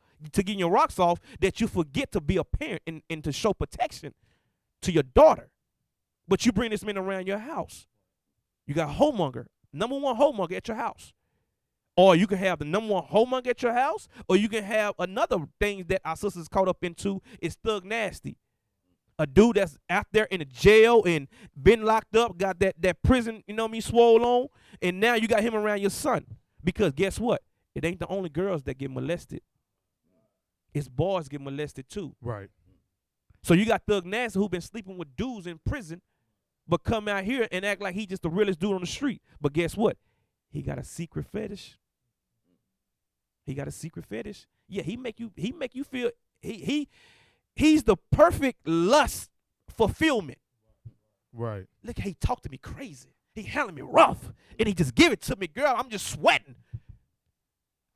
that you forget to be a parent and to show protection to your daughter. But you bring this man around your house. You got a whoremonger, number one whoremonger at your house. Or you can have the number one whoremonger at your house, or you can have another thing that our sisters caught up into is thug nasty. A dude that's out there in a jail and been locked up, got that prison, swole on, and now you got him around your son. Because guess what? It ain't the only girls that get molested. It's boys get molested too. Right. So you got thug nasty who been sleeping with dudes in prison, but come out here and act like he just the realest dude on the street. But guess what? He got a secret fetish. Yeah, he make you feel he's the perfect lust fulfillment. Right. Look, he talked to me crazy. He handling me rough, and he just give it to me, girl. I'm just sweating.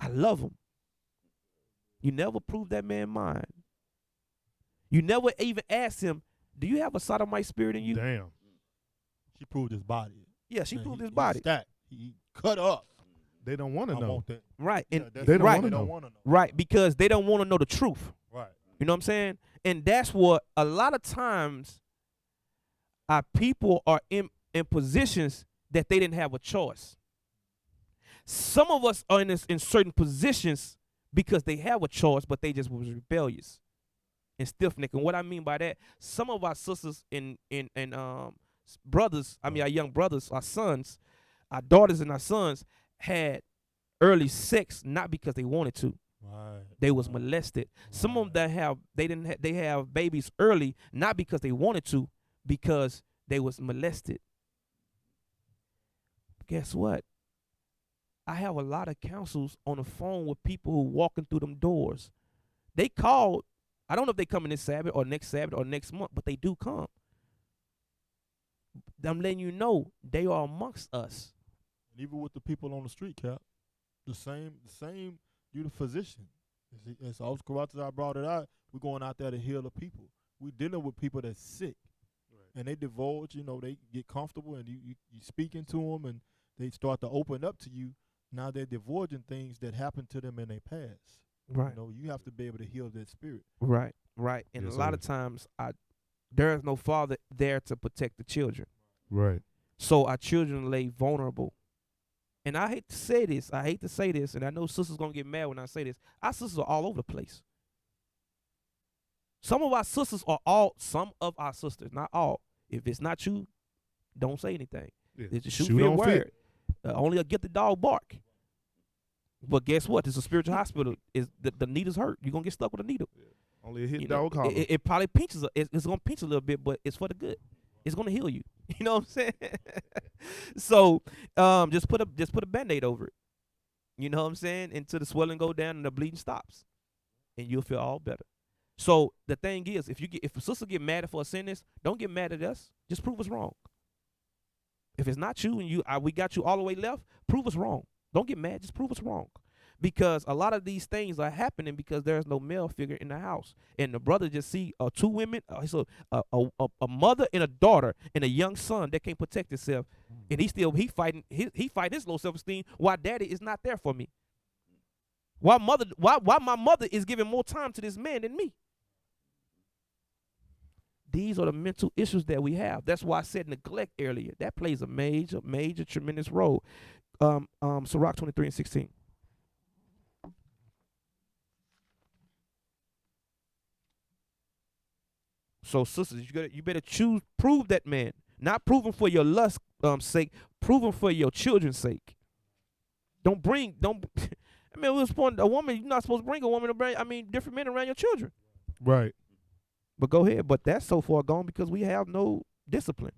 I love him. You never prove that man mine. You never even ask him, do you have a sodomite spirit in you? Damn. She proved his body. Yeah, she Man, proved his he body. stacked. He cut up. They don't want to I know. want that. Right. Yeah, And that's They don't right. wanna They don't know. want to know. right, because they don't want to know the truth. Right. You know what I'm saying? And that's what a lot of times our people are in positions that they didn't have a choice. Some of us are in certain positions because they have a choice, but they just was rebellious and stiff-necked. And what I mean by that, some of our sisters and brothers, I mean our young brothers, our sons, our daughters and our sons had early sex not because they wanted to. Right. They was molested. Some of them that they have babies early not because they wanted to, because they was molested. Guess what? I have a lot of counsels on the phone with people who walking through them doors. They called. I don't know if they coming this Sabbath or next month, but they do come. I'm letting you know they are amongst us. And even with the people on the street, Cap, the same. You the physician. As Oscar Rogers, I brought it out. We're going out there to heal the people. We're dealing with people that's sick, and they divulge. You know, they get comfortable, and you speaking to them, and they start to open up to you. Now they're divulging things that happened to them in their past. Right. You know, you have to be able to heal that spirit. Right. And Yes, a lot sir. of times, there is no father there to protect the children. Right. So our children lay vulnerable. And I hate to say this, and I know sisters gonna get mad when I say this. Our sisters are all over the place. Some of our sisters, not all. If it's not you, don't say anything. Yeah. It's a shoot Shoot fit on word. fit. Only a get the dog bark. But guess what? It's a spiritual hospital. Is the needle's hurt. You're gonna get stuck with a needle. Only a hit You know, dog collar. it probably pinches. It's gonna pinch a little bit, but it's for the good. It's gonna heal you. You know what I'm saying? So just put a Band-Aid over it. You know what I'm saying? Until the swelling go down and the bleeding stops, and you'll feel all better. So the thing is, if a sister get mad for a sin this, don't get mad at us. Just prove us wrong. If it's not you and we got you all the way left, prove us wrong. Don't get mad. Just prove us wrong. Because a lot of these things are happening because there's no male figure in the house. And the brother just see two women, so a mother and a daughter and a young son that can't protect himself. And he fighting his low self-esteem while daddy is not there for me. Why my mother is giving more time to this man than me? These are the mental issues that we have. That's why I said neglect earlier. That plays a major, tremendous role. Sirach 23:16. So sisters, you better prove that man. Not prove him for your lust sake, prove him for your children's sake. Don't I mean, a woman, you're not supposed to bring a woman different men around your children. Right. But go ahead. But that's so far gone because we have no discipline.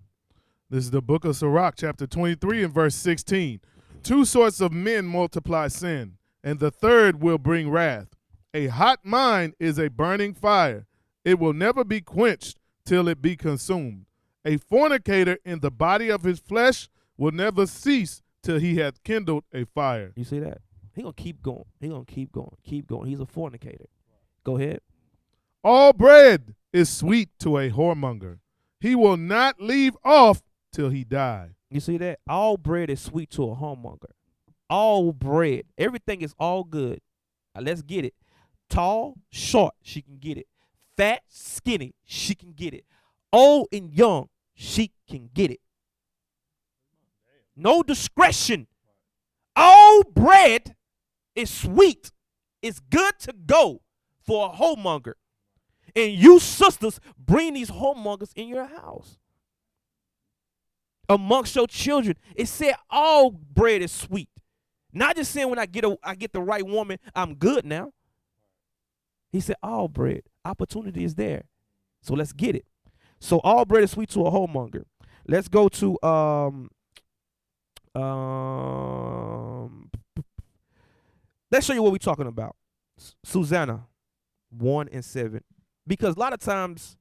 This is the book of Sirach, chapter 23 and verse 16. Two sorts of men multiply sin, and the third will bring wrath. A hot mind is a burning fire. It will never be quenched till it be consumed. A fornicator in the body of his flesh will never cease till he hath kindled a fire. You see that? He gonna keep going. Keep going. He's a fornicator. Go ahead. All bread is sweet to a whoremonger. He will not leave off till he die. You see that? All bread is sweet to a homemonger. All bread. Everything is all good. Now let's get it. Tall, short, she can get it. Fat, skinny, she can get it. Old and young, she can get it. No discretion. All bread is sweet. It's good to go for a homemonger. And you sisters bring these homemongers in your house. Amongst your children, it said all bread is sweet. Not just saying when I get the right woman, I'm good now. He said all bread. Opportunity is there. So let's get it. So all bread is sweet to a homemonger. Let's go to let's show you what we're talking about. Susanna 1 and 7. Because a lot of times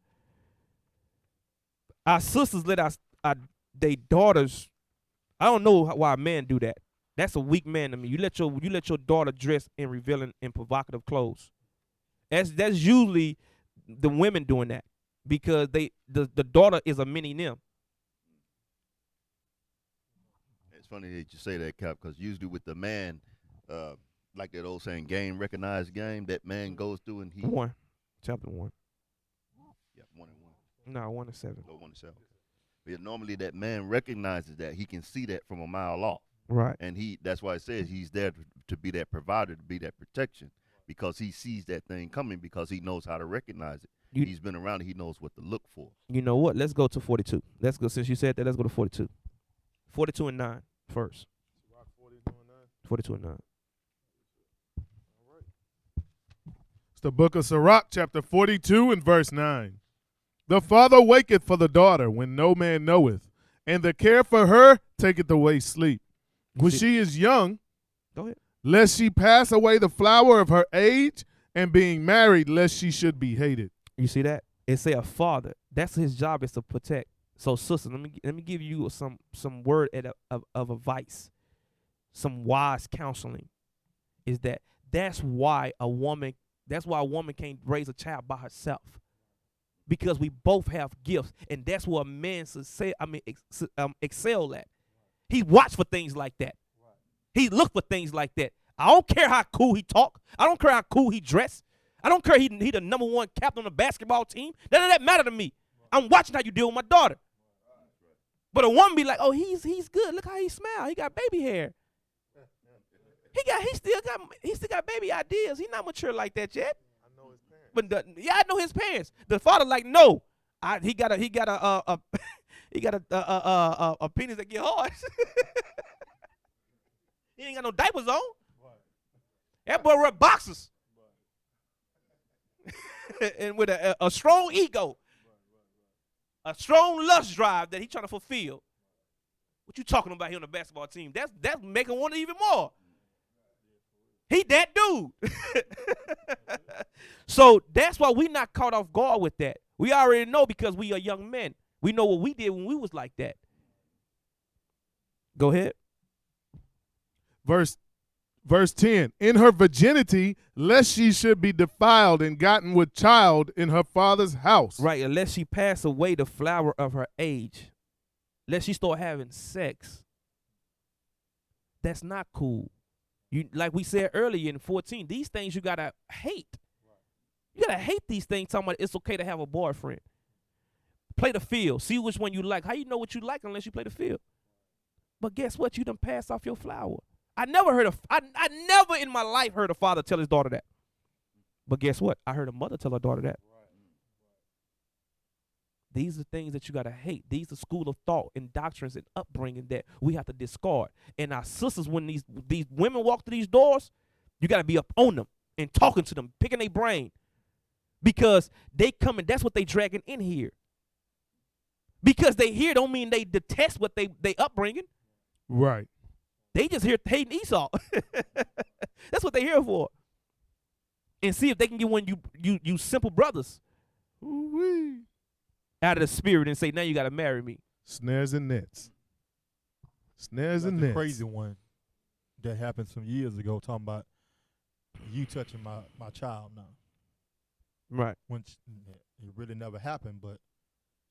our sisters let their daughters I don't know why a man do that. That's a weak man to me. You let your daughter dress in revealing and provocative clothes. That's usually the women doing that because the daughter is a mini them. It's funny that you say that, Cap, because usually with the man, like that old saying, game recognized game, that man goes through and he. Chapter 1. Yeah, 1 and 1. No, 1 and 7. Go 1 and 7. But normally that man recognizes that. He can see that from a mile off. Right. And that's why it says he's there to be that provider, to be that protection, because he sees that thing coming because he knows how to recognize it. He's been around it. He knows what to look for. You know what? Let's go to 42. Let's go, since you said that, let's go to 42. 42 and 9 first. 42 and 9. It's the book of Sirach, chapter 42 and verse 9. The father waketh for the daughter when no man knoweth, and the care for her taketh away sleep. When she is young, go ahead, lest she pass away the flower of her age, and being married, lest she should be hated. You see that? It say a father. That's his job, is to protect. So, sister, let me give you some word of advice, some wise counseling. Is that's why a woman can't raise a child by herself, because we both have gifts, and that's what a man excel at. He watch for things like that. He look for things like that. I don't care how cool he talk. I don't care how cool he dress. I don't care he the number one captain on the basketball team. None of that matter to me. I'm watching how you deal with my daughter. But a woman be like, oh, he's good. Look how he smell. He got baby hair. He still got baby ideas. He's not mature like that yet. I know his parents. But I know his parents. The father like, no, he got a penis that get hard. He ain't got no diapers on. That boy wear boxers. And with a strong ego, a strong lust drive that he trying to fulfill. What you talking about here on the basketball team? That's making one even more. He that dude. So that's why we not caught off guard with that. We already know because we are young men. We know what we did when we was like that. Go ahead. Verse 10, in her virginity, lest she should be defiled and gotten with child in her father's house. Right, unless she pass away the flower of her age. Unless she start having sex. That's not cool. You, like we said earlier in 14, these things you got to hate. You got to hate these things, talking about it's okay to have a boyfriend. Play the field. See which one you like. How you know what you like unless you play the field? But guess what? You done passed off your flower. I never in my life heard a father tell his daughter that. But guess what? I heard a mother tell her daughter that. These are things that you got to hate. These are school of thought and doctrines and upbringing that we have to discard. And our sisters, when these women walk through these doors, you got to be up on them and talking to them, picking their brain. Because they coming, that's what they dragging in here. Because they here don't mean they detest what they upbringing. Right. They just here hating Esau. That's what they here for. And see if they can get one you simple brothers Ooh-wee. out of the spirit and say, now you got to marry me. Snares and nets. Snares and the nets. crazy one that happened some years ago, talking about you touching my child now. Right. When it really never happened, but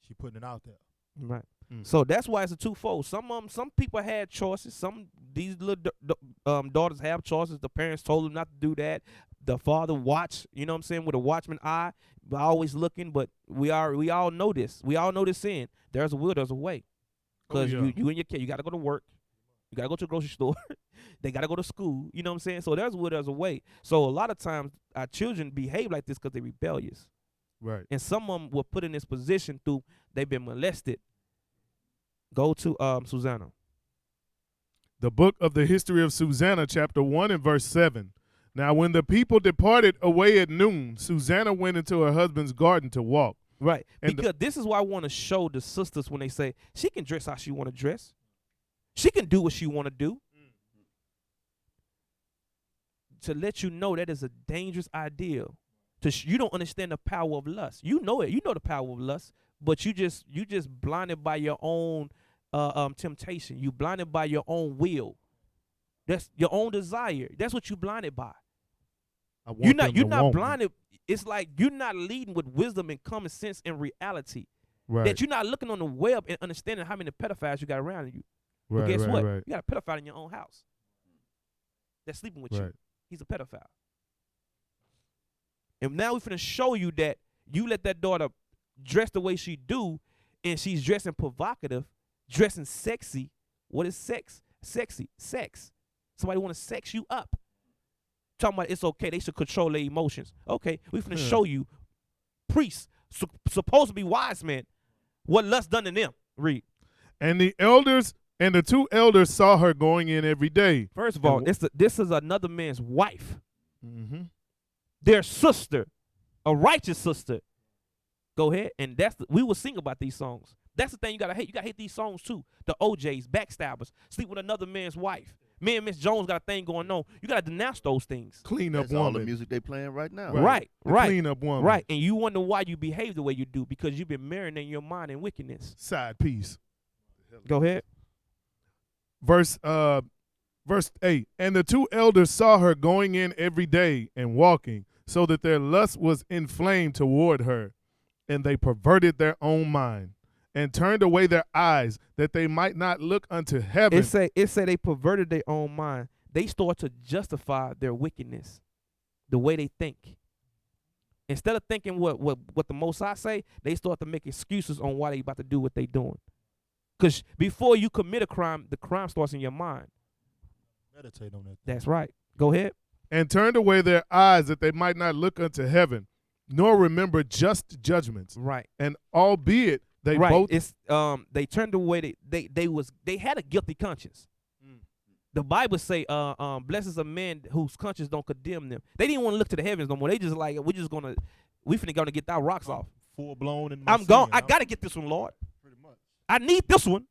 she putting it out there. Right. So that's why it's a twofold. Some people had choices. These little daughters have choices. The parents told them not to do that. The father watched, you know what I'm saying, with a watchman eye, always looking. But we all know this. We all know this sin. There's a will, there's a way. Because you and your kid, you got to go to work. You got to go to the grocery store. They got to go to school. You know what I'm saying? So there's a will, there's a way. So a lot of times our children behave like this because they're rebellious. Right. And some of them were put in this position through they've been molested. Go to Susanna. The book of the history of Susanna, chapter 1 and verse 7. Now when the people departed away at noon, Susanna went into her husband's garden to walk. Right. And because this is why I want to show the sisters when they say she can dress how she want to dress. She can do what she want to do. To let you know that is a dangerous ideal. You don't understand the power of lust. You know it. You know the power of lust, but you just blinded by your own temptation. You blinded by your own will. That's your own desire. That's what you blinded by. I want You're them not you're to not want me. blinded. It's like you're not leading with wisdom and common sense and reality. Right. That you're not looking on the web and understanding how many pedophiles you got around you. But Right. guess Right. what? Right. You got a pedophile in your own house that's sleeping with you. Right. He's a pedophile. And now we're finna show you that you let that daughter dress the way she do, and she's dressing provocative, dressing sexy. What is sex? Sexy. Sex. Somebody want to sex you up. Talking about it's okay. They should control their emotions. Okay, we finna show you priests, supposed to be wise men, what lust done to them. Read. And the elders and the two elders saw her going in every day. First of all, this is another man's wife. Mm-hmm. Their sister, a righteous sister. Go ahead, and we will sing about these songs. That's the thing you gotta hate. You gotta hate these songs too. The OJs, backstabbers, sleep with another man's wife. Me and Miss Jones got a thing going on. You gotta denounce those things. Clean up That's all the woman. music they playing right now. Right, The right, Clean up woman. right. And you wonder why you behave the way you do because you've been marinating your mind in wickedness. Side piece. Go ahead. Verse 8. And the two elders saw her going in every day and walking, so that their lust was inflamed toward her, and they perverted their own mind, and turned away their eyes, that they might not look unto heaven. It say they perverted their own mind. They start to justify their wickedness, the way they think. Instead of thinking what the Most High say, they start to make excuses on why they about to do what they doing. Because before you commit a crime, the crime starts in your mind. Meditate on that. That's right. Go ahead. And turned away their eyes, that they might not look unto heaven, nor remember just judgments. Right. And albeit they right. both It's they turned away. They had a guilty conscience. The Bible say, blessed is a man whose conscience don't condemn them. They didn't want to look to the heavens no more. They just like we finna gonna get our rocks off. Full blown in. I'm gone. I gotta get this one, Lord. Pretty much. I need this one.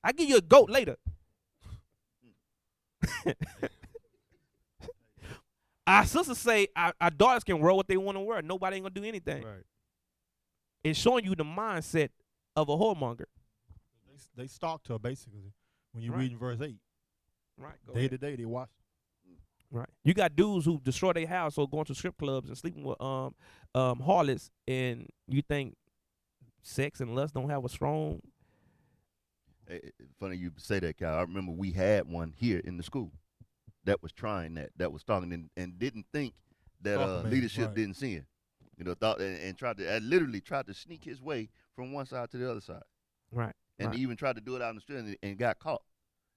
I give you a goat later. Our sisters say our daughters can wear what they want to wear. Nobody ain't gonna do anything. Right. It's showing you the mindset of a whoremonger. They stalked her basically when you Right. read in verse 8. Right. Go Day ahead. to day they watch. Right. You got dudes who destroy their house or going to strip clubs and sleeping with harlots, and you think sex and lust don't have a strong. Funny you say that, Kyle. I remember we had one here in the school that was trying that was talking and didn't think that Talking man, leadership right. didn't see it. You know, thought and tried to literally tried to sneak his way from one side to the other side, Right. and right. even tried to do it out in the street and got caught.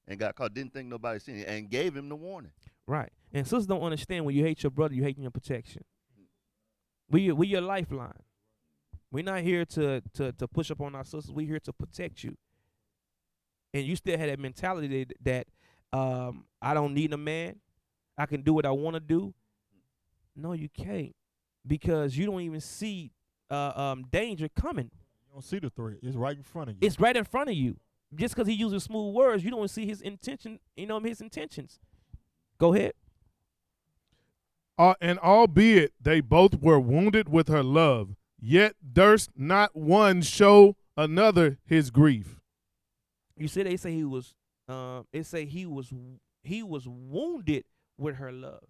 Didn't think nobody seen it, and gave him the warning. Right. And sisters don't understand when you hate your brother, you hate your protection. We your lifeline. We're not here to push up on our sisters. We're here to protect you. And you still had that mentality that I don't need a man. I can do what I want to do. No, you can't, because you don't even see danger coming. You don't see the threat. It's right in front of you. It's right in front of you. Just because he uses smooth words, you don't see his intention. You know his intentions. Go ahead. And albeit they both were wounded with her love, yet durst not one show another his grief. You see, they say he was. It say he was wounded with her love.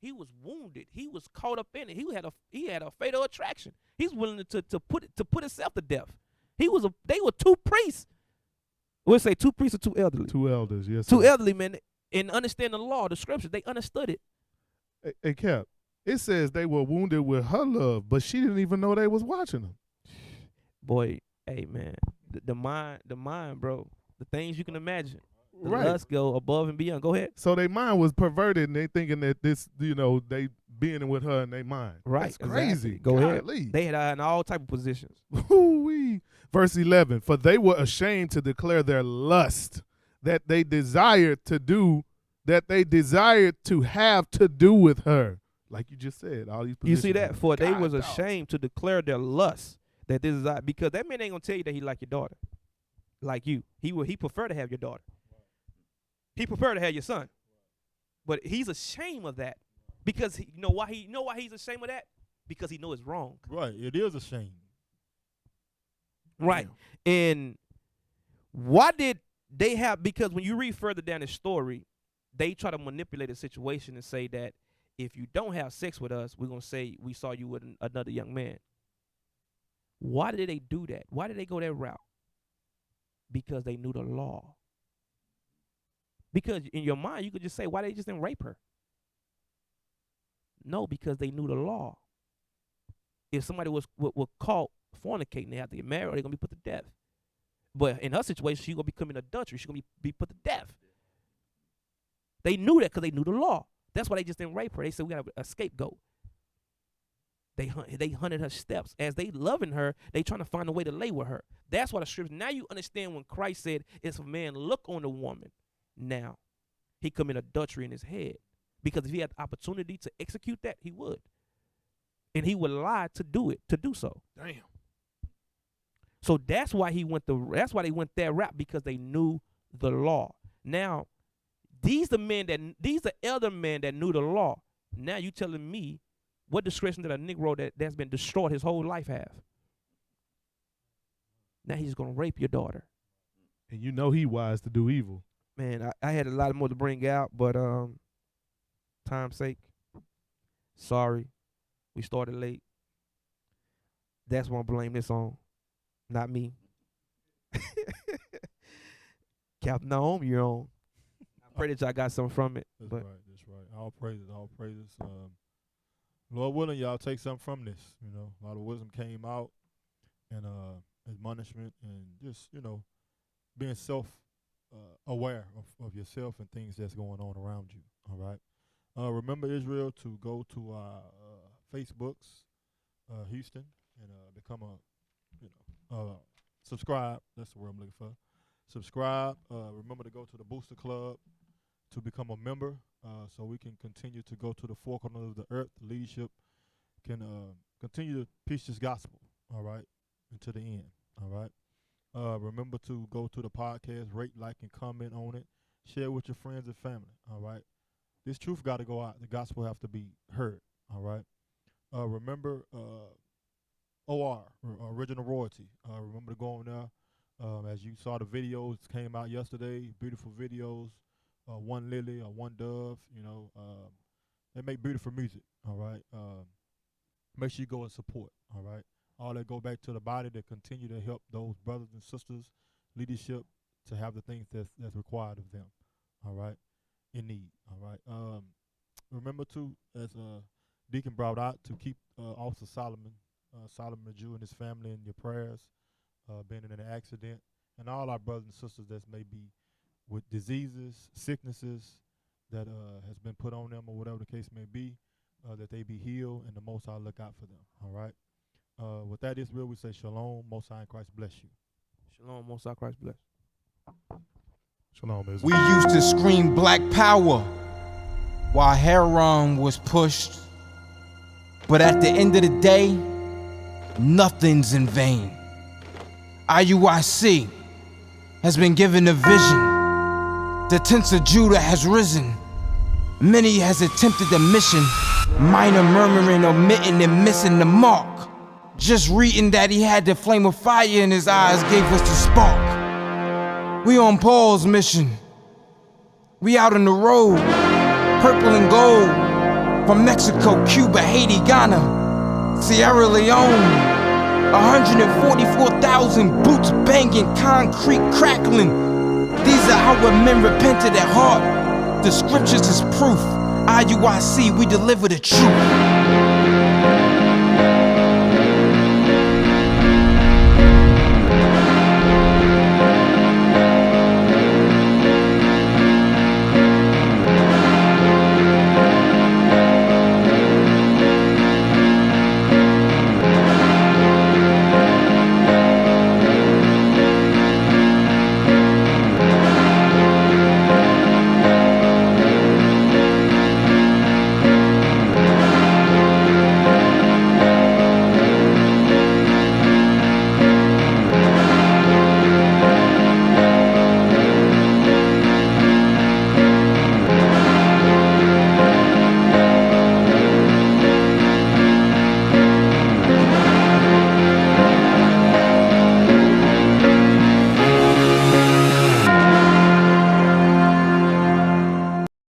He was wounded. He was caught up in it. He had a fatal attraction. He's willing to put himself to death. They were two priests. We'll say two priests or two elderly. Two elders, yes. Two sir. elderly men, and understand the law, the scriptures. They understood it. Hey, Cap, it says they were wounded with her love, but she didn't even know they was watching them. Boy, hey man, the mind, bro. The things you can imagine. The Right. lust go above and beyond. Go ahead. So their mind was perverted, and they thinking that this, they being with her in their mind. Right. That's crazy. Exactly. Go ahead. Golly. They had in all type of positions. Woo-wee. Verse 11, for they were ashamed to declare their lust, that they desired to have to do with her. Like you just said, all these You see positions. that? For they God, was dog. ashamed to declare their lust that this is because that man ain't gonna tell you that he like your daughter, like you. He prefer to have your daughter. He prefer to have your son, but he's ashamed of that because you know why he's ashamed of that? Because he know it's wrong. Right. It is a shame. Right. And Why did they have? Because when you read further down the story, they try to manipulate the situation and say that if you don't have sex with us, we're gonna say we saw you with another young man. Why did they do that? Why did they go that route? Because they knew the law. Because in your mind, you could just say, why they just didn't rape her? No, because they knew the law. If somebody was caught fornicating, they have to get married or they're going to be put to death. But in her situation, she's going to be committing adultery. She's going to be put to death. They knew that because they knew the law. That's why they just didn't rape her. They said, we got a scapegoat. They hunted her steps. As they loving her, they trying to find a way to lay with her. That's why the scripture, now you understand when Christ said, if a man look on a woman, now he commit adultery in his head. Because if he had the opportunity to execute that, he would. And he would lie to do it, to do so. Damn. So that's why they went that route, because they knew the law. Now, these are elder men that knew the law. Now you telling me what discretion did a Negro that's been destroyed his whole life have? Now he's gonna rape your daughter. And you know he wise to do evil. Man, I had a lot more to bring out, but time's sake, sorry, we started late. That's what I blame this on, not me. Captain Naam, you're on. I pray that y'all got something from it. That's right. All praises. Lord willing, y'all take something from this. You know, a lot of wisdom came out, and admonishment, and just, you know, being aware of yourself and things that's going on around you. All right. Remember, Israel, to go to our Facebooks, Houston, and become subscribe. That's the word I'm looking for. Subscribe. Remember to go to the Booster Club to become a member, so we can continue to go to the four corners of the earth. The leadership can continue to preach this gospel. All right, until the end. All right. Remember to go to the podcast, rate, like, and comment on it. Share with your friends and family. All right. This truth got to go out. The gospel have to be heard. All right. Remember, OR, Original Royalty. Remember to go on there. As you saw, the videos came out yesterday. Beautiful videos. One lily or one dove. You know, they make beautiful music. All right. Make sure you go and support. All right. All that go back to the body to continue to help those brothers and sisters, leadership, to have the things that's required of them. All right. In need. All right. Remember to, as Deacon brought out, to keep Officer Solomon the Jew and his family in your prayers, been in an accident, and all our brothers and sisters that may be with diseases, sicknesses that has been put on them, or whatever the case may be, that they be healed, and the Most High look out for them. All right. With that, Israel, we say shalom. Most High in Christ bless you. Shalom, Most High Christ bless. Shalom, Israel. We used to scream black power while Heron was pushed. But at the end of the day, nothing's in vain. IUIC has been given a vision. The tents of Judah has risen. Many has attempted the mission. Minor murmuring, omitting, and missing the mark. Just reading that he had the flame of fire in his eyes gave us the spark. We on Paul's mission. We out on the road, purple and gold. From Mexico, Cuba, Haiti, Ghana, Sierra Leone. 144,000 boots banging, concrete crackling. These are our men repented at heart. The scriptures is proof. IUIC, we deliver the truth.